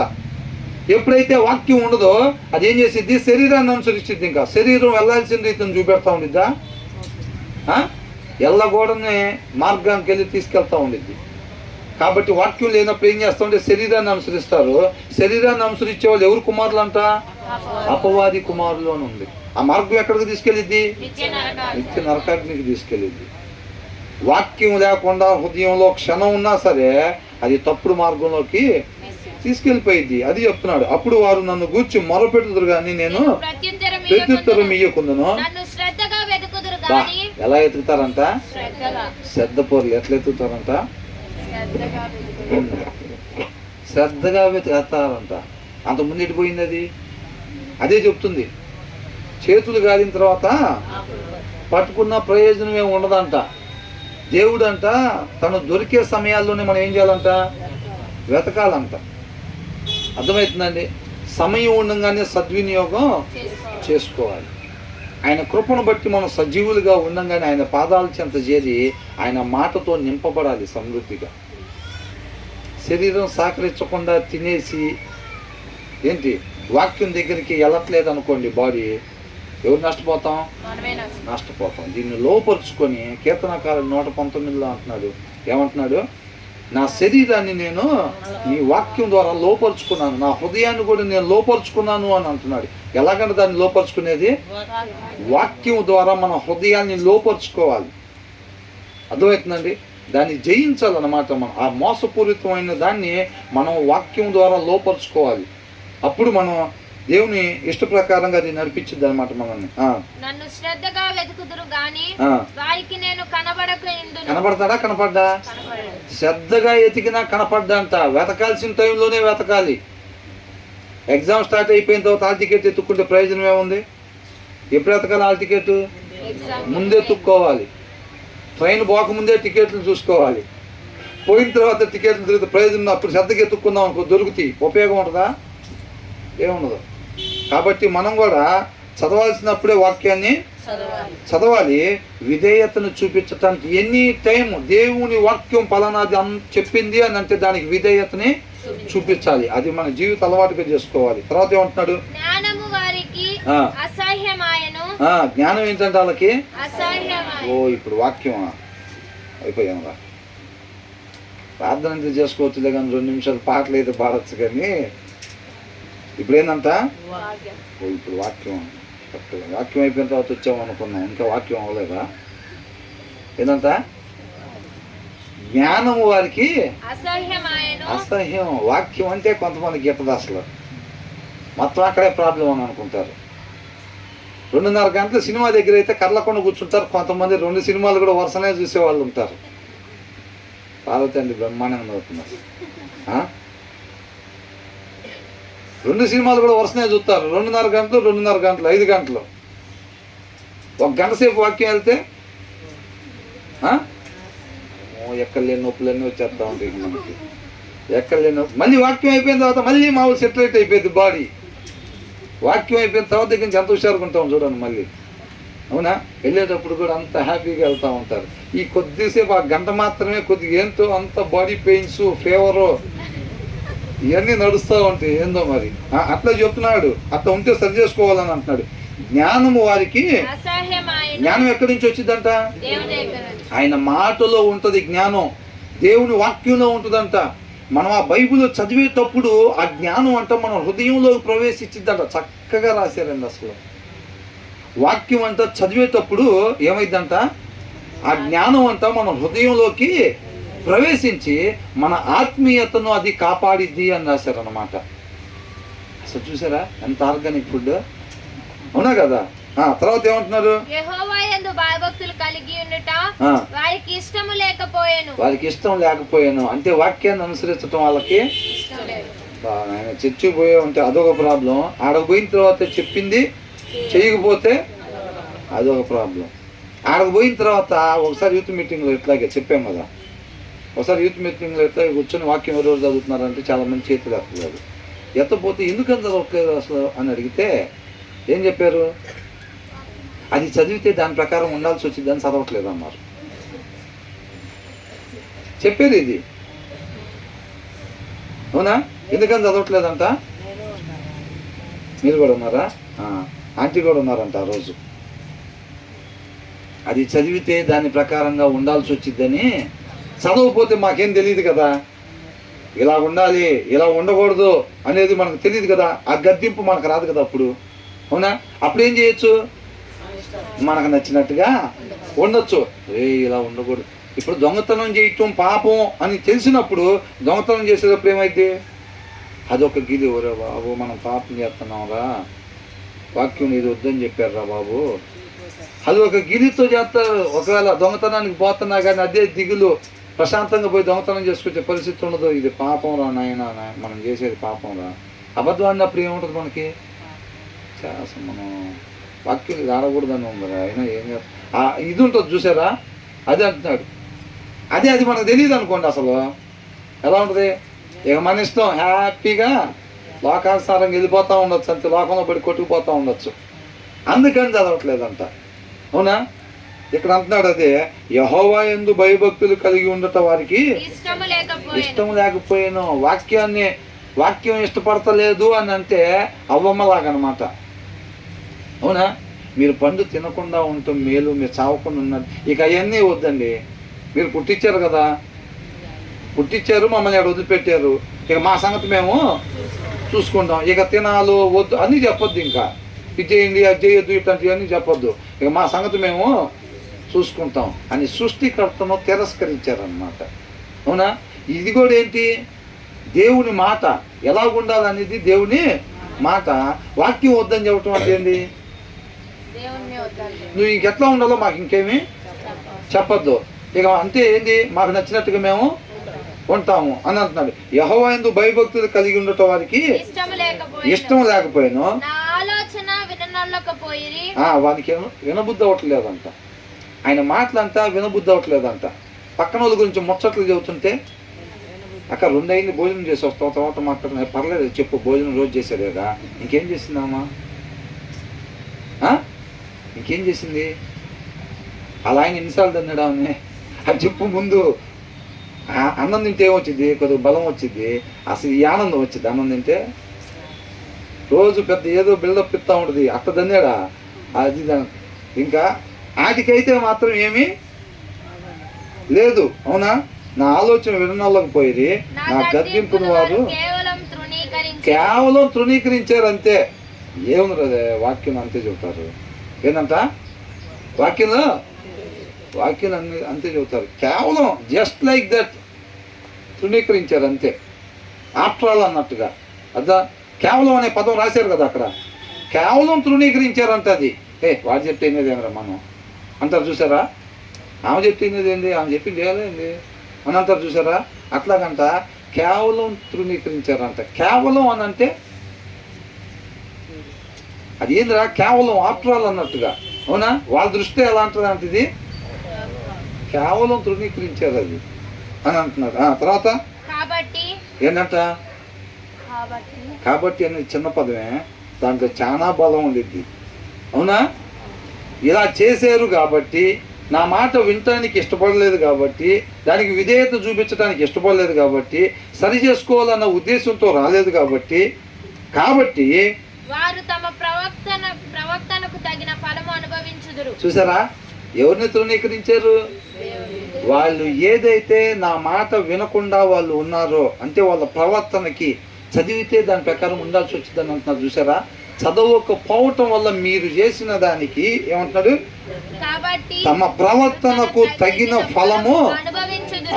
ఎప్పుడైతే వాక్యం ఉండదో అది ఏం చేసిద్ది? శరీరాన్ని అనుసరిస్తుంది. ఇంకా శరీరం వెళ్ళాల్సిన రీతిని చూపెడతా ఉండిద్దా? ఎల్లగూడనే మార్గానికి వెళ్ళి తీసుకెళ్తూ ఉండిద్ది. కాబట్టి వాక్యం లేనప్పుడు ఏం చేస్తూ ఉంటే శరీరాన్ని అనుసరిస్తారు. శరీరాన్ని అనుసరించే వాళ్ళు ఎవరు కుమారులు అంట? అపవాది కుమారులు అని ఉంది. ఆ మార్గం ఎక్కడికి తీసుకెళ్ళిద్ది? నిత్య నరకాగ్ని. నిత్య నరకాగ్నికి తీసుకెళ్ళిద్ది. వాక్యం లేకుండా హృదయంలో క్షణం ఉన్నా సరే అది తప్పుడు మార్గంలోకి తీసుకెళ్ళిపోయింది. అది చెప్తున్నాడు. అప్పుడు వారు నన్ను గూర్చి మొరపెట్టుదురు గాని నేను ప్రత్యుత్తరం ఇయ్యకుందును. నన్ను శ్రద్ధగా వెతుకుదురు బా, గాని ఎలా ఎతుకుతారంట? శ్రద్ధగా శ్రద్ధ పోర్లు ఎట్లా ఎత్తుతారంట? శ్రద్ధగా వెతుకుదురు. శ్రద్ధగా వెతుకుతారంట. అంత ముందు పోయింది అది. అదే చెప్తుంది. చేతులు గాలిన తర్వాత పట్టుకున్న ప్రయోజనం ఏమి ఉండదంట. దేవుడు అంట తను దొరికే సమయాల్లోనే మనం ఏం చేయాలంట? వెతకాలంట. అర్థమవుతుందండి? సమయం ఉండగానే సద్వినియోగం చేసుకోవాలి. ఆయన కృపను బట్టి మనం సజీవులుగా ఉండగానే ఆయన పాదాల చెంత చేరి ఆయన మాటతో నింపబడాలి సమృద్ధిగా. శరీరం సహకరించకుండా తినేసి ఏంటి వాక్యం దగ్గరికి వెళ్ళట్లేదు అనుకోండి, బాడీ ఎవరు నష్టపోతాం? మనమే నష్టపోతాం. దీన్ని లోపరుచుకొని కీర్తనకారుడు 119లో అంటున్నాడు, ఏమంటున్నాడు? నా శరీరాన్ని నేను నీ వాక్యం ద్వారా లోపరుచుకున్నాను, నా హృదయాన్ని కూడా నేను లోపరుచుకున్నాను అని అంటున్నాడు. ఎలాగంటే దాన్ని లోపరుచుకునేది? వాక్యం ద్వారా మన హృదయాన్ని లోపరుచుకోవాలి. అర్థమవుతుందండి? దాన్ని జయించాలన్నమాట. మనం ఆ మోసపూరితమైన దాన్ని మనం వాక్యం ద్వారా లోపరుచుకోవాలి. అప్పుడు మనం దేవుని ఇష్ట ప్రకారంగా అది నడిపించింది అనమాట మనల్ని. నన్ను శ్రద్ధగా వెతుకుదురు గాని వారికి నేను కనపడతాడా? కనపడ్డా? శ్రద్ధగా ఎతికినా కనపడ్డా అంట. వెతకాల్సిన టైంలోనే వెతకాలి. ఎగ్జామ్ స్టార్ట్ అయిపోయిన తర్వాత హాల్ టికెట్ ఎత్తుక్కుంటే ప్రయోజనం ఏముంది? ఎప్పుడు ఎతకాలి హాల్ టికెట్? ముందే ఎత్తుక్కోవాలి. ట్రైన్ పోకముందే టికెట్లు చూసుకోవాలి. పోయిన తర్వాత టికెట్లు తిరిగితే ప్రయోజనం. అప్పుడు శ్రద్ధగా ఎత్తుక్కుందాం అనుకో, దొరుకుతాయి. ఉపయోగం ఉంటుందా? ఏముండదు. కాబట్టి మనం కూడా చదవాల్సినప్పుడే వాక్యాన్ని చదవాలి. విధేయతను చూపించటానికి ఎనీ టైం దేవుని వాక్యం పలానాది చెప్పింది అని అంటే దానికి విధేయతని చూపించాలి. అది మన జీవిత అలవాటుగా చేసుకోవాలి. తర్వాత ఏమంటున్నాడు? జ్ఞానం ఏంటంటే వాళ్ళకి ఇప్పుడు వాక్యం అయిపోయాముగా. ప్రార్థన చేసుకోవచ్చులే కానీ 2 నిమిషాలు పాటలు అయితే పాడచ్చు. కానీ ఇప్పుడు ఏందంట? ఇప్పుడు వాక్యం వాక్యం అయిపోయిన తర్వాత వచ్చాము అనుకున్నాం, ఇంకా వాక్యం అవ్వలేదా? ఏందంట? జ్ఞానము వారికి అసహ్యం. వాక్యం అంటే కొంతమంది గిట్టదు అసలు. మొత్తం అక్కడే ప్రాబ్లం అని అనుకుంటారు. 2:30 గంటల సినిమా దగ్గర అయితే కర్లకుండా కూర్చుంటారు. కొంతమంది 2 సినిమాలు కూడా వరుసనే చూసేవాళ్ళు ఉంటారు. పార్వతండి బ్రహ్మాండంగా అవుతున్నారు. 2 సినిమాలు కూడా వరుసనే చూస్తారు. 2:30 గంటలు, 2:30 గంటలు, 5 గంటలు. 1 గంట సేపు వాక్యం వెళ్తే ఎక్కడలేని నొప్పులన్నీ వచ్చేస్తా ఉంటాయి మనకి. ఎక్కడలేని నొప్పి. మళ్ళీ వాక్యం అయిపోయిన తర్వాత మళ్ళీ మామూలు సెటిలైట్ అయిపోయింది బాడీ. వాక్యం అయిపోయిన తర్వాత దగ్గర నుంచి ఎంత హుషారుగా ఉంటాం చూడండి మళ్ళీ. అవునా? వెళ్ళేటప్పుడు కూడా అంత హ్యాపీగా వెళ్తూ ఉంటారు. ఈ కొద్దిసేపు ఆ గంట మాత్రమే కొద్దిగా ఏంటో అంత బాడీ పెయిన్స్, ఫీవరు ఇవన్నీ నడుస్తూ ఉంటాయి. ఏందో మరి అట్లా చెప్తున్నాడు. అట్లా ఉంటే సరి చేసుకోవాలని అంటున్నాడు. జ్ఞానము వారికి జ్ఞానం ఎక్కడి నుంచి వచ్చిందంట? ఆయన మాటలో ఉంటుంది జ్ఞానం. దేవుని వాక్యంలో ఉంటుందంట. మనం ఆ బైబిల్ చదివేటప్పుడు ఆ జ్ఞానం అంట మన హృదయంలో ప్రవేశించిందంట. చక్కగా రాశారండి. అసలు వాక్యం అంట చదివేటప్పుడు ఏమైందంట? ఆ జ్ఞానం అంట మన హృదయంలోకి ప్రవేశించి మన ఆత్మీయతను అది కాపాడిద్ది అని రాశారన్నమాట. అసలు చూసారా ఎంత ఆర్గానిక్ ఫుడ్? అవునా కదా? తర్వాత ఏమంటున్నారు? వారికి ఇష్టం లేకపోయాను అంటే వాక్యాన్ని అనుసరించడం వాళ్ళకి ఆయన చర్చికి పోయే ఉంటే అదొక ప్రాబ్లం. ఆడకు పోయిన తర్వాత చెప్పింది చేయకపోతే అదొక ప్రాబ్లం. ఆడకు పోయిన తర్వాత ఒకసారి యూత్ మీటింగ్లో ఇట్లాగే చెప్పాం కదా. ఒకసారి యూత్ మీటింగ్లో ఇట్లాగే కూర్చొని వాక్యం ఎవరెవరు చదువుతున్నారంటే చాలా మంది చేతులు ఎత్తలేదు. ఎత్తపోతే ఎందుకని చదవట్లేదు అసలు అని అడిగితే ఏం చెప్పారు? అది చదివితే దాని ప్రకారం ఉండాల్సి వచ్చింది అని చదవట్లేదు అన్నారు. చెప్పేది ఇది. అవునా? ఎందుకని చదవట్లేదంట? మీరు కూడా ఉన్నారా? ఆంటీ కూడా ఉన్నారంట ఆ రోజు. అది చదివితే దాని ప్రకారంగా ఉండాల్సి వచ్చిందని. చదవకపోతే మాకేం తెలియదు కదా. ఇలా ఉండాలి, ఇలా ఉండకూడదు అనేది మనకు తెలియదు కదా. ఆ గద్దింపు మనకు రాదు కదా అప్పుడు. అవునా? అప్పుడు ఏం చేయొచ్చు? మనకు నచ్చినట్టుగా ఉండొచ్చు. ఇలా ఉండకూడదు. ఇప్పుడు దొంగతనం చేయటం పాపం అని తెలిసినప్పుడు దొంగతనం చేసేటప్పుడు ఏమైంది? అదొక గిలి, ఒరే బాబు మనం పాపం చేస్తున్నాంరా, వాక్యం ఇది వద్దని చెప్పారురా బాబు, అది ఒక గిలితో చేస్తారు. ఒకవేళ దొంగతనానికి పోతున్నా కానీ అదే దిగులు, ప్రశాంతంగా పోయి దొంగతనం చేసుకొచ్చే పరిస్థితి ఉండదు. ఇది పాపం రా నాయన, మనం చేసేది పాపం రా. అబద్ధం అన్నప్పుడు ఏముంటుంది మనకి? అసలు మనం వాక్యం ఇది ఆడకూడదని ఉందిరా, అయినా ఏం ఇది ఉంటుంది చూసారా, అది అంటున్నాడు. అది మనకు తెలియదు అనుకోండి. అసలు ఎలా ఉంటుంది? ఇక మన ఇష్టం, హ్యాపీగా లోకానుసారంగా వెళ్ళిపోతూ ఉండొచ్చు, అంతే. లోకంలో పడి కొట్టుకుపోతూ ఉండొచ్చు. అందుకని చదవట్లేదంట. అవునా? ఇక్కడ అంటున్నాడు అదే, యెహోవా యందు భయభక్తులు కలిగి ఉండటం వారికి ఇష్టం లేకపోయాను. వాక్యం ఇష్టపడతలేదు అని అంటే అవ్వమ్మలాగనమాట. అవునా? మీరు పండు తినకుండా ఉండటం మేలు, మీరు చావకుండా ఉన్నారు. ఇక అవన్నీ వద్దండి. మీరు పుట్టించారు కదా, పుట్టించారు, మమ్మల్ని అక్కడ వదిలిపెట్టారు. ఇక మా సంగతి మేము చూసుకుంటాం. ఇక తినాలు వద్దు అన్నీ చెప్పొద్దు. ఇంకా ఇది చేయండి, అది చేయొద్దు, ఇట్లాంటివన్నీ చెప్పొద్దు. ఇక మా సంగతి మేము చూసుకుంటాం అని సృష్టికర్తను తిరస్కరించారన్నమాట. అవునా? ఇది కూడా ఏంటి? దేవుని మాట ఎలా ఉండాలనేది దేవుని మాట. వాక్యం వద్దని చెప్పటం అంటే ఏంటి? నువ్వు ఇంకెట్లా ఉండాలో మాకు ఇంకేమీ చెప్పొద్దు. ఇక అంటే ఏంటి? మాకు నచ్చినట్టుగా మేము ఉంటాము అని అంటున్నాడు. యెహోవా యందు భయభక్తులు కలిగి ఉండటం వారికి ఇష్టం లేకపోయాను. వానికి వినబుద్ధి అవ్వట్లేదంట. ఆయన మాటలంతా వినబుద్ధి అవ్వట్లేదంట. పక్కన వాళ్ళ గురించి ముచ్చట్లు చెబుతుంటే, అక్క 2 అయింది, భోజనం చేసి వస్తాం, తర్వాత మాట్లాడుతున్నా. పర్లేదు చెప్పు, భోజనం రోజు చేశారు కదా, ఇంకేం చేసిందమ్మా? ఇంకేం చేసింది? అలా ఆయన ఎన్నిసార్లు తిన్నాడా అని అది చెప్పు ముందు. అన్నం తింటే ఏమొచ్చింది? కొద్దిగా బలం వచ్చింది. అసలు ఈ ఆనందం వచ్చింది అన్నం తింటే. రోజు పెద్ద ఏదో బిల్డప్ ఇస్తూ ఉంటుంది, అట్ట తిన్నాడా అది. ఇంకా వాటికైతే మాత్రం ఏమీ లేదు. అవునా? నా ఆలోచన వినోళ్ళకి పోయి నా గద్దింపుని వారు కేవలం తృణీకరించారు అంతే. ఏముంది వాక్యం అంతే చెబుతారు. ఏంటంట? వాక్యంలో అన్ని అంతే చెబుతారు. కేవలం జస్ట్ లైక్ దట్ తృణీకరించారు అంతే. ఆఫ్టర్ ఆల్ అన్నట్టుగా. అదా కేవలం అనే పదం రాశారు కదా అక్కడ. కేవలం తృణీకరించారంట. అది వాడు చెప్తేనేది ఏమరా మనం అంటారు చూసారా? ఆమె చెప్తేనేది ఏంది? ఆమె చెప్పింది ఏంది అని అంటారు చూసారా? అట్లాగంట కేవలం తృణీకరించారంట. కేవలం అని అంటే అది ఏందిరా? కేవలం ఆఫ్టర్ ఆల్ అన్నట్టుగా. అవునా? వాళ్ళ దృష్టి ఎలా అంటుంది అంటే ఇది కేవలం తృణీకరించారు అది అని అంటున్నారు. తర్వాత ఏంటంట? కాబట్టి అనేది చిన్న పదమే, దాంట్లో చాలా బలం ఉండిద్ది. అవునా? ఇలా చేశారు కాబట్టి, నా మాట వినటానికి ఇష్టపడలేదు కాబట్టి, దానికి విధేయత చూపించడానికి ఇష్టపడలేదు కాబట్టి, సరి చేసుకోవాలన్న ఉద్దేశంతో రాలేదు కాబట్టి వారు తమ ప్రవక్తనకు తగిన ఫలము అనుభవించుదురు. చూసారా? ఎవరిని తృణీకరించారు? వాళ్ళు ఏదైతే నా మాట వినకుండా వాళ్ళు ఉన్నారో, అంటే వాళ్ళ ప్రవర్తనకి చదివితే దాని ప్రకారం ఉండాల్సి వచ్చిందని అంటున్నారు చూసారా? చదవకపోవటం వల్ల మీరు చేసిన దానికి ఏమంటున్నాడు? తమ ప్రవర్తనకు తగిన ఫలము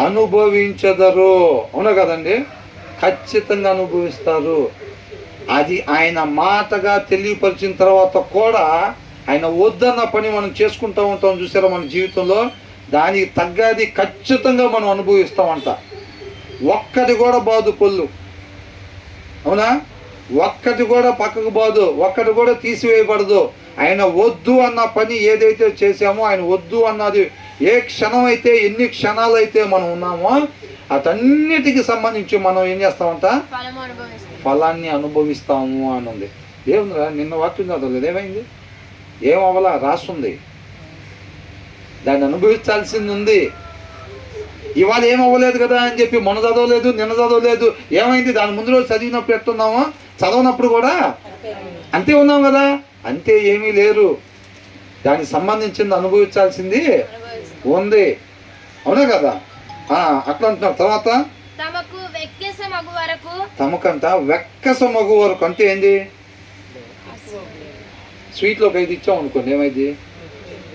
అనుభవించదరు. అవునా కదండి? ఖచ్చితంగా అనుభవిస్తారు. అది ఆయన మాటగా తెలియపరిచిన తర్వాత కూడా ఆయన వద్దన్న పని మనం చేసుకుంటూ ఉంటాం చూసారా మన జీవితంలో. దానికి తగ్గది ఖచ్చితంగా మనం అనుభవిస్తామంట. ఒక్కటి కూడా బాదు పొల్లు. అవునా? ఒక్కటి కూడా పక్కకు పోదు, ఒక్కటి కూడా తీసివేయబడదు. ఆయన వద్దు అన్న పని ఏదైతే చేసామో, ఆయన వద్దు అన్నది ఏ క్షణం అయితే, ఎన్ని క్షణాలు అయితే మనం ఉన్నామో అటన్నిటికి సంబంధించి మనం ఏం చేస్తామంట? ఫలాన్ని అనుభవిస్తాము అని ఉంది. ఏముందిరా? నిన్న వాక్యం చదవలేదు, ఏమైంది? ఏమవ్వాలా? రాస్తుంది. దాన్ని అనుభవించాల్సింది ఉంది. ఇవాళ ఏమవ్వలేదు కదా అని చెప్పి మొన్న చదవలేదు, నిన్న చదవలేదు, ఏమైంది? దాని ముందు రోజు చదివినప్పుడు ఎట్టున్నామో, చదవనప్పుడు కూడా అంతే ఉన్నాం కదా. అంతే ఏమీ లేరు. దానికి సంబంధించింది అనుభవించాల్సింది ఉంది. అవునా కదా? అట్లా అంటున్నారు. తర్వాత తమకు వెక్కిసం మగు వరకు తమకంట వెక్కస మగు వరకు అంటే ఏంది? స్వీట్లో ఒక 5 ఇచ్చాం అనుకోండి, ఏమైంది?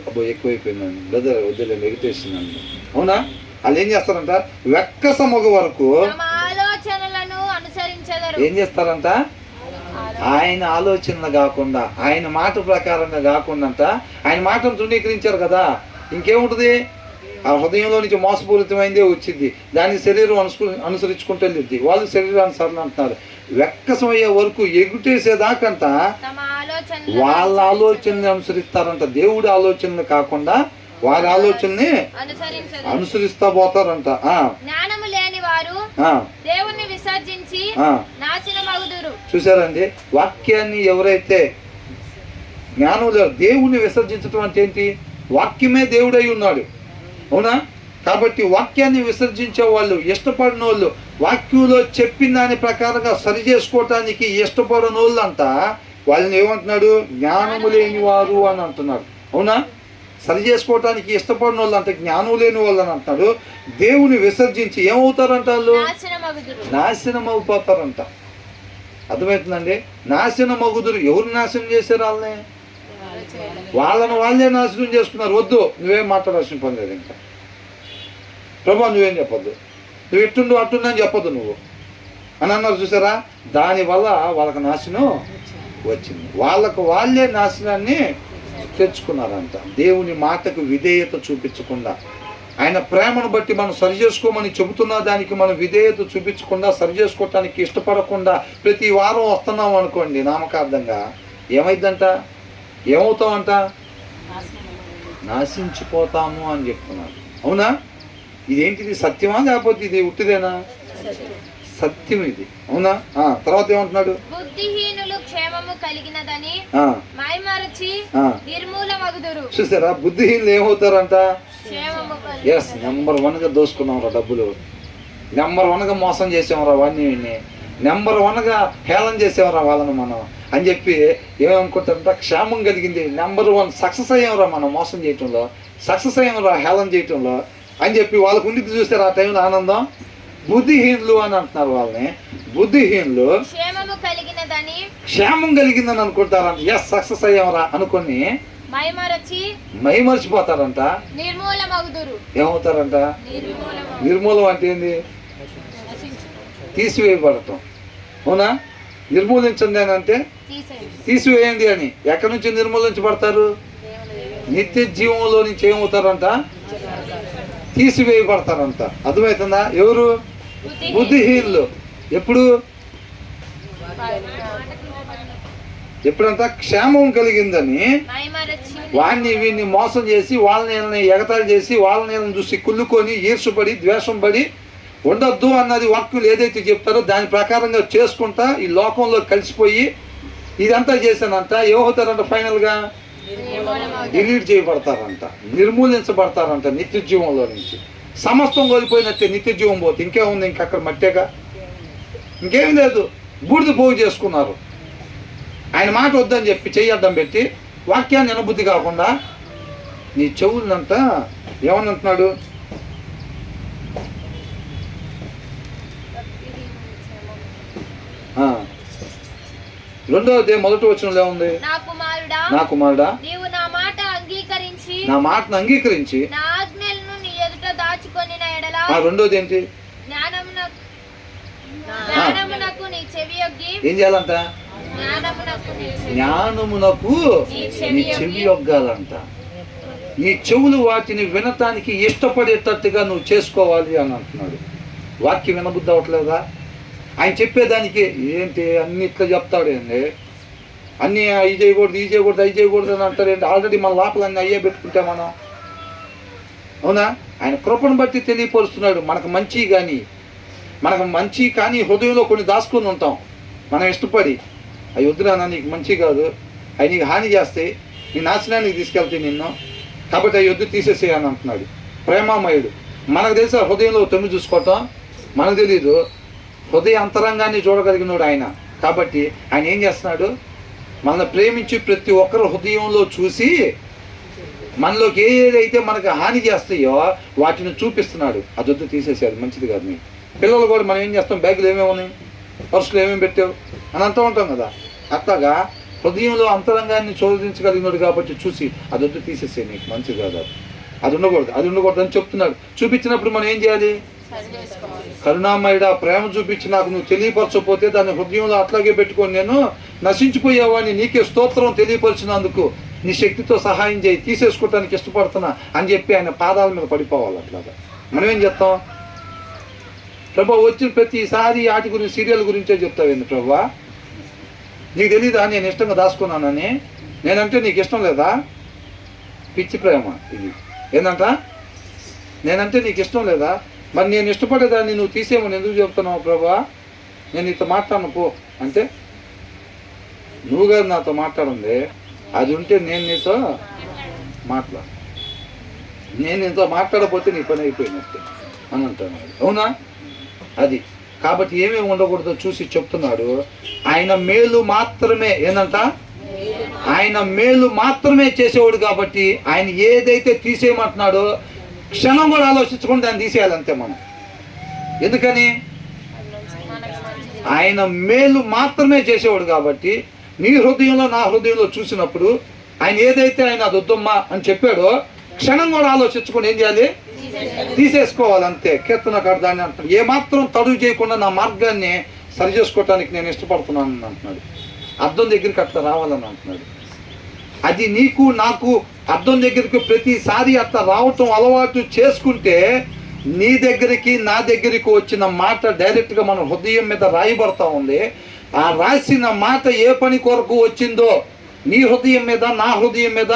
అబ్బో ఎక్కువైపోయిందండి బ్రదర్, వద్దులే ఎగితేసిందండి. అవునా? వాళ్ళు ఏం చేస్తారంట? వెక్కస మగు వరకు తమ ఆలోచనలను అనుసరించెదరు. ఏం చేస్తారంట? ఆయన ఆలోచనలు కాకుండా, ఆయన మాట ప్రకారంగా కాకుండా, ఆయన మాటను తృణీకరించారు కదా, ఇంకేముంటుంది? ఆ హృదయంలో నుంచి మోసపూరితమైందే వచ్చింది, దాన్ని శరీరం అనుసరించుకుంటూ వెళ్ళిద్ది. వాళ్ళు శరీరానుసరణ అంటున్నారు. వెక్కసం అయ్యే వరకు ఎగుటేసేదాకంట తమ వాళ్ళ ఆలోచనని అనుసరిస్తారంట. దేవుడి ఆలోచనలు కాకుండా వారి ఆలోచనని అనుసరించెదరు. అనుసరిస్తా పోతారంట. జ్ఞానము లేని వారు దేవుణ్ణి విసర్జించి నాశనమగుదురు. చూసారండి, వాక్యాన్ని ఎవరైతే జ్ఞానం లేదు, దేవుణ్ణి విసర్జించడం అంటే ఏంటి? వాక్యమే దేవుడై ఉన్నాడు. అవునా? కాబట్టి వాక్యాన్ని విసర్జించే వాళ్ళు, ఇష్టపడిన వాళ్ళు, వాక్యంలో చెప్పిన దాని ప్రకారంగా సరి చేసుకోవటానికి ఇష్టపడిన వాళ్ళు అంతా వాళ్ళని ఏమంటున్నాడు? జ్ఞానము లేని వారు అని అంటున్నాడు. అవునా? సరి చేసుకోవటానికి ఇష్టపడిన వాళ్ళు అంటే జ్ఞానం లేని వాళ్ళు అని అంటున్నాడు. దేవుని విసర్జించి ఏమవుతారంట? వాళ్ళు నాశనం అయిపోతారంట. అర్థమవుతుందండి? నాశనం మగుదురు. ఎవరు నాశనం చేశారు? వాళ్ళే నాశనం చేసుకున్నారు. వద్దు, నువ్వేం మాట్లాడాల్సిన పని లేదు. ఇంకా ప్రభా నువ్వేం చెప్పొద్దు, నువ్వు ఇట్టుండు అట్టుండని చెప్పొద్దు నువ్వు అని అన్నారు. చూసారా? దానివల్ల వాళ్ళకి నాశనం వచ్చింది. వాళ్ళే నాశనాన్ని తెచ్చుకున్నారంట. దేవుని మాటకు విధేయత చూపించకుండా, ఆయన ప్రేమను బట్టి మనం సరి చేసుకోమని చెబుతున్న దానికి మనం విధేయత చూపించకుండా, సరి చేసుకోవటానికి ఇష్టపడకుండా ప్రతి వారం వస్తున్నాం అనుకోండి నామకార్థంగా, ఏమైందంట? ఏమవుతామంట? నాశించిపోతాము అని చెప్తున్నారు. అవునా? ఇదేంటిది? సత్యమా లేకపోతే ఇది ఉట్టిదేనా? సత్యం ఇది. అవునా? తర్వాత ఏమంటున్నాడు? బుద్ధిహీనులు క్షేమము కలిగినదని మైమరచి నిర్మూలమగుదురు. చూసారా? బుద్ధిహీనులు ఏమవుతారంట? ఎస్, నెంబర్ 1గా దోసుకున్నాంరా డబ్బులు, నెంబర్ 1గా మోసం చేసాంరా వాడిని, నెంబర్ 1గా హేళన చేసాంరా వాళ్ళని మనం అని చెప్పి ఏమనుకుంటారంట? క్షేమం కలిగింది, నెంబర్ 1 సక్సెస్ అయ్యాంరా మనం మోసం చేయటంలో, సక్సెస్ అయ్యాంరా హేళన చేయటంలో అని చెప్పి వాళ్ళకు ఉండి చూస్తారు ఆ టైంలో ఆనందం. బుద్ధిహీనులు అని అంటున్నారు వాళ్ళని. బుద్ధిహీనులు క్షేమం కలిగిందని అనుకుంటారంట. ఎస్, సక్సెస్ అయ్యామరా అనుకుని మైమరిచిపోతారంట. ఏమవుతారంట? నిర్మూలం అంటే ఏంది? తీసివేయబడటం. అవునా? నిర్మూలించండి అని అంటే తీసివేయండి అని. ఎక్కడి నుంచి నిర్మూలించబడతారు? నిత్య జీవంలో నుంచి ఏమవుతారంట? తీసివేయబడతారంట. అర్థమవుతుందా? ఎవరు? బుద్ధిహీనులు. ఎప్పుడంతా క్షేమం కలిగిందని వాడిని వీడిని మోసం చేసి, వాళ్ళని ఎగతాళి చేసి, వాళ్ళని చూసి కుళ్ళుకొని ఈర్షపడి ద్వేషం పడి ఉండొద్దు అన్నది వాక్యులు ఏదైతే చెప్తారో దాని ప్రకారంగా చేసుకుంటా ఈ లోకంలో కలిసిపోయి ఇదంతా చేశానంట. ఏమవుతారంట? ఫైనల్గా డిలీట్ చేయబడతారంట, నిర్మూలించబడతారంట నిత్య జీవంలో నుంచి. సమస్తం కోల్పోయినట్టే. నిత్య జీవం పోతే ఇంకేముంది? ఇంకక్కడ మట్టేగా, ఇంకేం లేదు. బూడిద పోగు చేసుకున్నారు. ఆయన మాట వద్దని చెప్పి చెయ్యి అడ్డం పెట్టి వాక్యాన్ని వినబుద్ధి కాకుండా నీ చెవులంతా ఏమనంటున్నాడు? రెండవది మొదటి వచనంలో ఏముంది? నా కుమారుడా నా మాటను అంగీకరించి రెండోది ఏంటి? ఏం చేయాలంట? జ్ఞానమునకు నీ చెవి యొగ్గాలంట. నీ చెవులు వాటిని వినటానికి ఇష్టపడేటట్టుగా నువ్వు చేసుకోవాలి అని అంటున్నాడు. వాక్యం వినబుద్ధి అవట్లేదా? ఆయన చెప్పేదానికి ఏంటి అన్ని ఇట్లా చెప్తాడండి, అన్నీ అవి చేయకూడదు, ఈ చేయకూడదు, అవి చేయకూడదు అని అంటారేంటి? ఆల్రెడీ మన లోపల అన్నీ అయ్యే పెట్టుకుంటే మనం. అవునా? ఆయన కృపను బట్టి తెలియపరుస్తున్నాడు. మనకు మంచి కానీ హృదయంలో కొన్ని దాచుకొని ఉంటాం మనం ఇష్టపడి. అవి వద్దురానా, నీకు మంచి కాదు, అవి నీకు హాని చేస్తాయి, నీ నాశనానికి తీసుకెళ్తాయి నిన్ను, కాబట్టి అవి వద్దు తీసేసేయని అంటున్నాడు. ప్రేమామయుడు. మనకు తెలిసి హృదయంలో తొమ్మిది చూసుకోవటం మనకు తెలీదు. హృదయ అంతరంగాన్ని చూడగలిగినాడు ఆయన. కాబట్టి ఆయన ఏం చేస్తున్నాడు? మనల్ని ప్రేమించి ప్రతి ఒక్కరు హృదయంలో చూసి మనలోకి ఏదైతే మనకు హాని చేస్తాయో వాటిని చూపిస్తున్నాడు. అదొద్దు తీసేసాడు, మంచిది కాదు మీకు. పిల్లలు కూడా మనం ఏం చేస్తాం, బ్యాగులు ఏమేమి ఉన్నాయి, పర్సులు ఏమేమి పెట్టావు అని అంటూ ఉంటాం కదా. అట్లాగా హృదయంలో అంతరంగాన్ని శోధించగలిగినాడు కాబట్టి చూసి అదొద్దు తీసేసే, నీకు మంచిది కాదు, అది ఉండకూడదు అని చెప్తున్నాడు. చూపించినప్పుడు మనం ఏం చేయాలి? కరుణామయుడా, ప్రేమ చూపించి నాకు నువ్వు తెలియపరచకపోతే దాన్ని హృదయంలో అట్లాగే పెట్టుకొని నేను నశించిపోయేవాడిని, నీకే స్తోత్రం తెలియపరిచినందుకు, నీ శక్తితో సహాయం చేయి, తీసేసుకోవటానికి ఇష్టపడుతున్నా అని చెప్పి ఆయన పాదాల మీద పడిపోవాలి. అట్లాగా మనం ఏం చెప్తాం? ప్రభా వచ్చిన ప్రతిసారి వాటి గురించి, సీరియల్ గురించే చెప్తావేంది ప్రభా? నీకు తెలీదా నేను ఇష్టంగా దాచుకున్నానని? నేనంటే నీకు ఇష్టం లేదా? పిచ్చి ప్రేమ ఇది. ఏందంట? నేనంటే నీకు ఇష్టం లేదా? మరి నేను ఇష్టపడేదాన్ని నువ్వు తీసేయమని ఎందుకు చెప్తున్నావు ప్రభా? నేను నీతో మాట్లాడను పో అంటే, నువ్వు కాదు నాతో మాట్లాడండి, అది ఉంటే నేను నీతో నేను నీతో మాట్లాడకపోతే నీ పని అయిపోయినట్టే అని అంటాను. అవునా? అది కాబట్టి ఏమేమి ఉండకూడదో చూసి చెప్తున్నాడు. ఆయన మేలు మాత్రమే, ఏందంట? ఆయన మేలు మాత్రమే చేసేవాడు కాబట్టి ఆయన ఏదైతే తీసేయమంటున్నాడో క్షణం కూడా ఆలోచించకుండా దాన్ని తీసేయాలంతే మనం. ఎందుకని? ఆయన మేలు మాత్రమే చేసేవాడు కాబట్టి నీ హృదయంలో నా హృదయంలో చూసినప్పుడు ఆయన ఏదైతే ఆయన అది వద్దమ్మా అని చెప్పాడో క్షణం కూడా ఆలోచించుకొని ఏం చేయాలి? తీసేసుకోవాలంతే. కీర్తనకారుడు దాన్ని అంటున్నాడు, ఏమాత్రం తడువు చేయకుండా నా మార్గాన్ని సరి చేసుకోవటానికి నేను ఇష్టపడుతున్నాను అంటున్నాడు. అద్దం దగ్గరికి అట్లా రావాలని అంటున్నాడు. అది నీకు నాకు అద్దం దగ్గరికి ప్రతిసారి అట్లా రావటం అలవాటు చేసుకుంటే నీ దగ్గరికి నా దగ్గరికి వచ్చిన మాట డైరెక్ట్గా మన హృదయం మీద రాయబడతా ఉంది. ఆ రాసిన మాట ఏ పని కొరకు వచ్చిందో నీ హృదయం మీద, నా హృదయం మీద,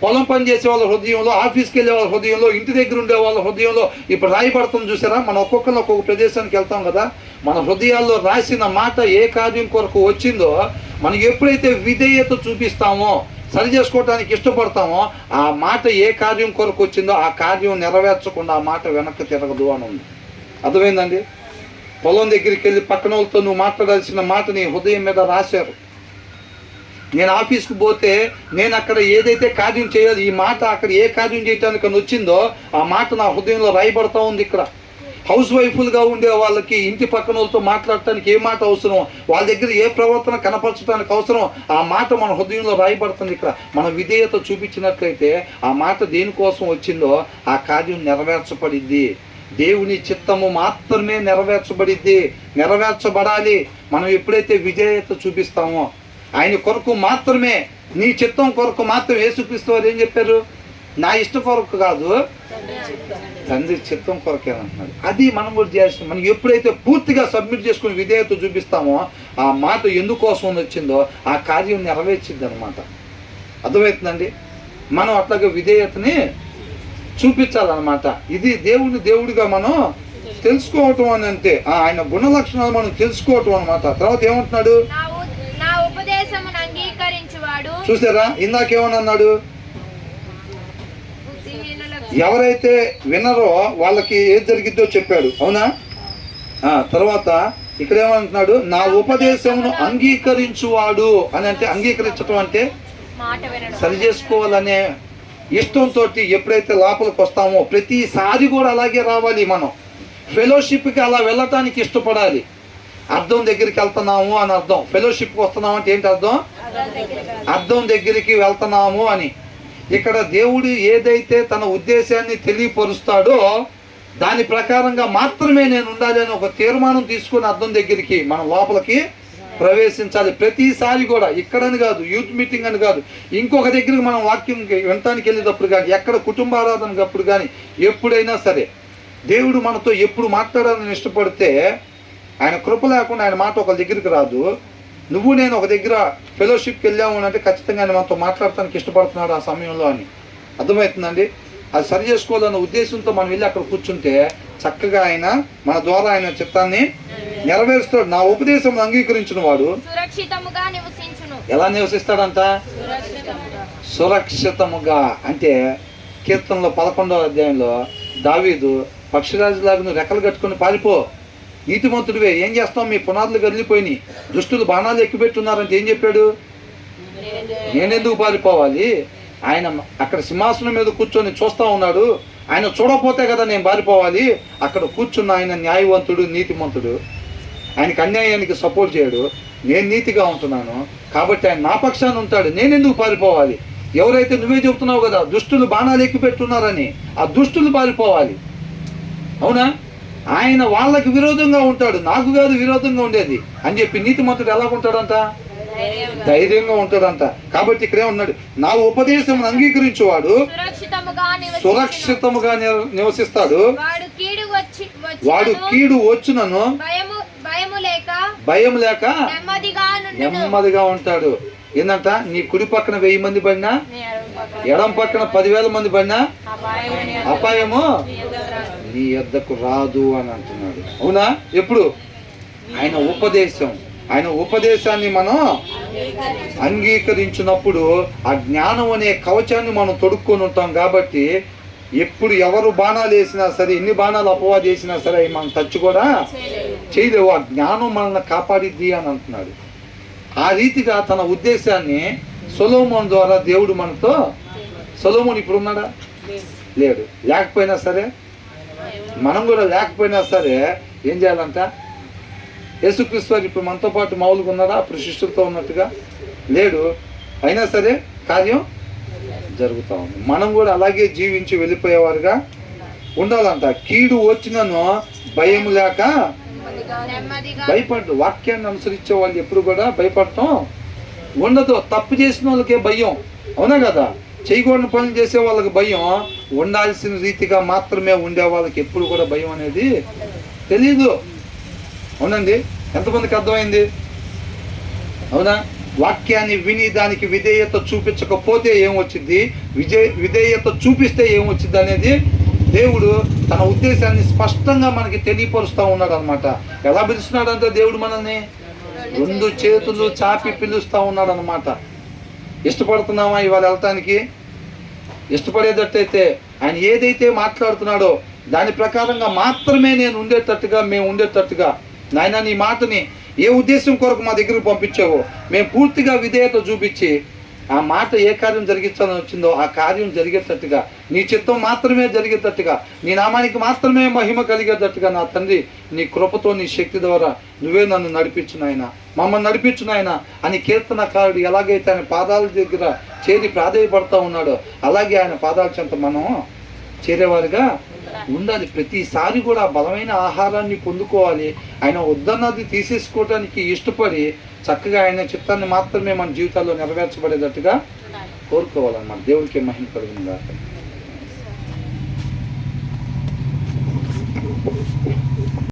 పొలం పని చేసే వాళ్ళ హృదయంలో, ఆఫీస్కి వెళ్ళే వాళ్ళ హృదయంలో, ఇంటి దగ్గర ఉండే వాళ్ళ హృదయంలో ఇప్పుడు రాయబడుతుంది. చూసారా? మనం ఒక్కొక్కరు ఒక్కొక్క ప్రదేశానికి వెళ్తాం కదా, మన హృదయాల్లో రాసిన మాట ఏ కార్యం కొరకు వచ్చిందో మనం ఎప్పుడైతే విధేయత చూపిస్తామో, సరి చేసుకోవడానికి ఇష్టపడతామో, ఆ మాట ఏ కార్యం కొరకు వచ్చిందో ఆ కార్యం నెరవేర్చకుండా ఆ మాట వెనక్కి తిరగదు అని ఉంది. అర్థమైందండి? పొలం దగ్గరికి వెళ్ళి పక్కన వాళ్ళతో నువ్వు మాట్లాడాల్సిన మాట నీ హృదయం మీద రాశారు. నేను ఆఫీస్కి పోతే నేను అక్కడ ఏదైతే కార్యం చేయాలి, ఈ మాట అక్కడ ఏ కార్యం చేయటానికి వచ్చిందో ఆ మాట నా హృదయంలో రాయబడతా ఉంది. ఇక్కడ హౌస్ వైఫ్లుగా ఉండే వాళ్ళకి ఇంటి పక్కన వాళ్ళతో మాట్లాడటానికి ఏ మాట అవసరం, వాళ్ళ దగ్గర ఏ ప్రవర్తన కనపరచడానికి అవసరం, ఆ మాట మన హృదయంలో రాయబడుతుంది. ఇక్కడ మనం విధేయత చూపించినట్లయితే ఆ మాట దేనికోసం వచ్చిందో ఆ కార్యం నెరవేర్చబడిద్ది. దేవుని చిత్తము మాత్రమే నెరవేర్చబడాలి. మనం ఎప్పుడైతే విధేయత చూపిస్తామో ఆయన కొరకు మాత్రమే, నీ చిత్తం కొరకు మాత్రం యేసుక్రీస్తు వారు ఏం చెప్పారు? నా ఇష్టం కొరకు కాదు, తండ్రి చిత్తం కొరకే అంటున్నాడు. అది మనం కూడా చేయాల్సింది. మనం ఎప్పుడైతే పూర్తిగా సబ్మిట్ చేసుకుని విధేయత చూపిస్తామో ఆ మాట ఎందుకోసం వచ్చిందో ఆ కార్యం నెరవేర్చిద్ది అనమాట. అర్థమవుతుందండి? మనం అట్లాగే విధేయతని చూపించాలన్నమాట. ఇది దేవుడిగా మనం తెలుసుకోవటం అని అంటే ఆయన గుణ లక్షణాలు మనం తెలుసుకోవటం అనమాట. తర్వాత ఏమంటున్నాడు? చూసారా? ఇందాకేమన్నాడు? ఎవరైతే వినరో వాళ్ళకి ఏది జరిగిద్దో చెప్పాడు. అవునా? తర్వాత ఇక్కడ ఏమంటున్నాడు? నా ఉపదేశమును అంగీకరించువాడు అని అంటే, అంగీకరించడం అంటే సరి చేసుకోవాలనే ఇష్టంతో ఎప్పుడైతే లోపలికి వస్తామో ప్రతిసారి కూడా అలాగే రావాలి. మనం ఫెలోషిప్కి అలా వెళ్ళటానికి ఇష్టపడాలి. అద్దం దగ్గరికి వెళ్తున్నాము అని అర్థం. ఫెలోషిప్కి వస్తున్నాము అంటే ఏంటి అర్థం? అద్దం దగ్గరికి వెళ్తున్నాము అని. ఇక్కడ దేవుడు ఏదైతే తన ఉద్దేశాన్ని తెలియపరుస్తాడో దాని ప్రకారంగా మాత్రమే నేను ఉండాలి అని ఒక తీర్మానం తీసుకుని అద్దం దగ్గరికి మనం లోపలికి ప్రవేశించాలి. ప్రతిసారి కూడా ఇక్కడని కాదు, యూత్ మీటింగ్ అని కాదు, ఇంకొక దగ్గరికి మనం వాక్యం వినటానికి వెళ్ళేటప్పుడు కానీ, ఎక్కడ కుటుంబ ఆరాధనకు అప్పుడు కానీ, ఎప్పుడైనా సరే దేవుడు మనతో ఎప్పుడు మాట్లాడాలని ఇష్టపడితే ఆయన కృప లేకుండా ఆయన మాట ఒక దగ్గరికి రాదు. నువ్వు నేను ఒక దగ్గర ఫెలోషిప్కి వెళ్ళాము అంటే ఖచ్చితంగా ఆయన మనతో మాట్లాడటానికి ఇష్టపడుతున్నాడు ఆ సమయంలో అని. అర్థమవుతుందండి? అది సరి చేసుకోవాలన్న ఉద్దేశంతో మనం వెళ్ళి అక్కడ కూర్చుంటే చక్కగా ఆయన మన ద్వారా ఆయన చిత్తాన్ని నెరవేరుస్తాడు. నా ఉపదేశం అంగీకరించిన వాడు ఎలా నివసిస్తాడంట? సురక్షితముగా. అంటే కీర్తనలో 11వ అధ్యాయంలో దావీదు పక్షిరాజులాగా నువ్వు రెక్కలు కట్టుకుని పారిపో, నీతిమంతుడివే, ఏం చేస్తాం, మీ పునాదులు కదిలిపోయినాయి, దుష్టులు బాణాలు ఎక్కిపెట్టున్నారంటే ఏం చెప్పాడు? నేనెందుకు పారిపోవాలి? ఆయన అక్కడ సింహాసనం మీద కూర్చొని చూస్తూ ఉన్నాడు. ఆయన చూడకపోతే కదా నేను పారిపోవాలి. అక్కడ కూర్చున్న ఆయన న్యాయవంతుడు, నీతిమంతుడు, ఆయనకి అన్యాయానికి సపోర్ట్ చేయడు. నేను నీతిగా ఉంటున్నాను కాబట్టి ఆయన నా పక్షాన ఉంటాడు. నేను ఎందుకు పారిపోవాలి? ఎవరైతే నువ్వే చెబుతున్నావు కదా దుష్టులు బాణాలు ఎక్కువ పెట్టున్నారని, ఆ దుష్టులు పారిపోవాలి. అవునా? ఆయన వాళ్ళకి విరోధంగా ఉంటాడు, నాకు కాదు విరోధంగా ఉండేది అని చెప్పి నీతిమంతుడు ఎలా ఉంటాడంట? ధైర్యంగా ఉంటాడంట. కాబట్టి ఇక్కడే ఉన్నాడు, నా ఉపదేశం అంగీకరించేవాడు సురక్షితముగా నివసిస్తాడు. వాడు కీడు వచ్చినను భయం లేక నెమ్మదిగా ఉంటాడు. ఏంటంట? నీ కుడి పక్కన 1000 మంది పడినా, ఎడం పక్కన 10,000 మంది పడినా అపాయము నీ యొద్దకు రాదు అని అంటున్నాడు. అవునా? ఎప్పుడు? ఆయన ఉపదేశాన్ని మనం అంగీకరించినప్పుడు ఆ జ్ఞానం అనే కవచాన్ని మనం తొడుక్కొని ఉంటాం. కాబట్టి ఎప్పుడు ఎవరు బాణాలు వేసినా సరే, ఎన్ని బాణాలు అపవాది వేసినా సరే అవి మనం టచ్ కూడా చేయలేవు. ఆ జ్ఞానం మనల్ని కాపాడిద్ది అని అంటున్నాడు. ఆ రీతిగా తన ఉద్దేశాన్ని సొలొమోను ద్వారా దేవుడు మనతో, సొలొమోను ఇప్పుడు ఉన్నాడా? లేడు. లేకపోయినా సరే మనం కూడా లేకపోయినా సరే ఏం చేయాలంట? యేసుక్రీస్తు వారు ఇప్పుడు మనతో పాటు మామూలుగా ఉన్నాడా? అప్పుడు శిష్యులతో ఉన్నట్టుగా లేడు. అయినా సరే కార్యం జరుగుతూ ఉంది. మనం కూడా అలాగే జీవించి వెళ్ళిపోయేవారుగా ఉండాలంట. కీడు వచ్చినను భయం లేక భయపడ్డు. వాక్యాన్ని అనుసరించే వాళ్ళు ఎప్పుడు కూడా భయపడటం ఉండదు. తప్పు చేసిన వాళ్ళకే భయం. అవునా కదా? చేయకూడని పనులు చేసే వాళ్ళకి భయం. ఉండాల్సిన రీతిగా మాత్రమే ఉండే వాళ్ళకి ఎప్పుడు కూడా భయం అనేది తెలీదు. అవునండి? ఎంతమందికి అర్థమైంది? అవునా? వాక్యాన్ని విని దానికి విధేయత చూపించకపోతే ఏమొచ్చింది, విధేయత చూపిస్తే ఏమొచ్చింది అనేది దేవుడు తన ఉద్దేశాన్ని స్పష్టంగా మనకి తెలియపరుస్తూ ఉన్నాడు అనమాట. ఎలా పిలుస్తున్నాడంటే దేవుడు మనల్ని 2 చేతులు చాపి పిలుస్తూ ఉన్నాడు అనమాట. ఇష్టపడుతున్నామా ఇవాళ వెళ్ళటానికి? ఇష్టపడేటట్టయితే ఆయన ఏదైతే మాట్లాడుతున్నాడో దాని ప్రకారంగా మాత్రమే మేము ఉండేటట్టుగా నాయన నీ మాటని ఏ ఉద్దేశం కొరకు మా దగ్గరకు పంపించావో మేము పూర్తిగా విధేయత చూపించి ఆ మాట ఏ కార్యం జరిగించాలని వచ్చిందో ఆ కార్యం జరిగేటట్టుగా, నీ చిత్తం మాత్రమే జరిగేటట్టుగా, నీ నామానికి మాత్రమే మహిమ కలిగేటట్టుగా నా తండ్రి నీ కృపతో నీ శక్తి ద్వారా నువ్వే నన్ను నడిపించు నాయన, మమ్మల్ని నడిపించు నాయన అని కీర్తనకారుడు ఎలాగైతే ఆయన పాదాల దగ్గర చేరి ప్రాధేయపడతా ఉన్నాడో అలాగే ఆయన పాదాల చెంత మనం చేరేవారుగా ఉండాలి. ప్రతిసారి కూడా బలమైన ఆహారాన్ని పొందుకోవాలి. ఆయన వద్దన్నది తీసేసుకోవడానికి ఇష్టపడి చక్కగా ఆయన చిత్తాన్ని మాత్రమే మన జీవితాల్లో నెరవేర్చబడేటట్టుగా కోరుకోవాలన్నమాట. దేవుడికి మహిమ కలుగును గాక.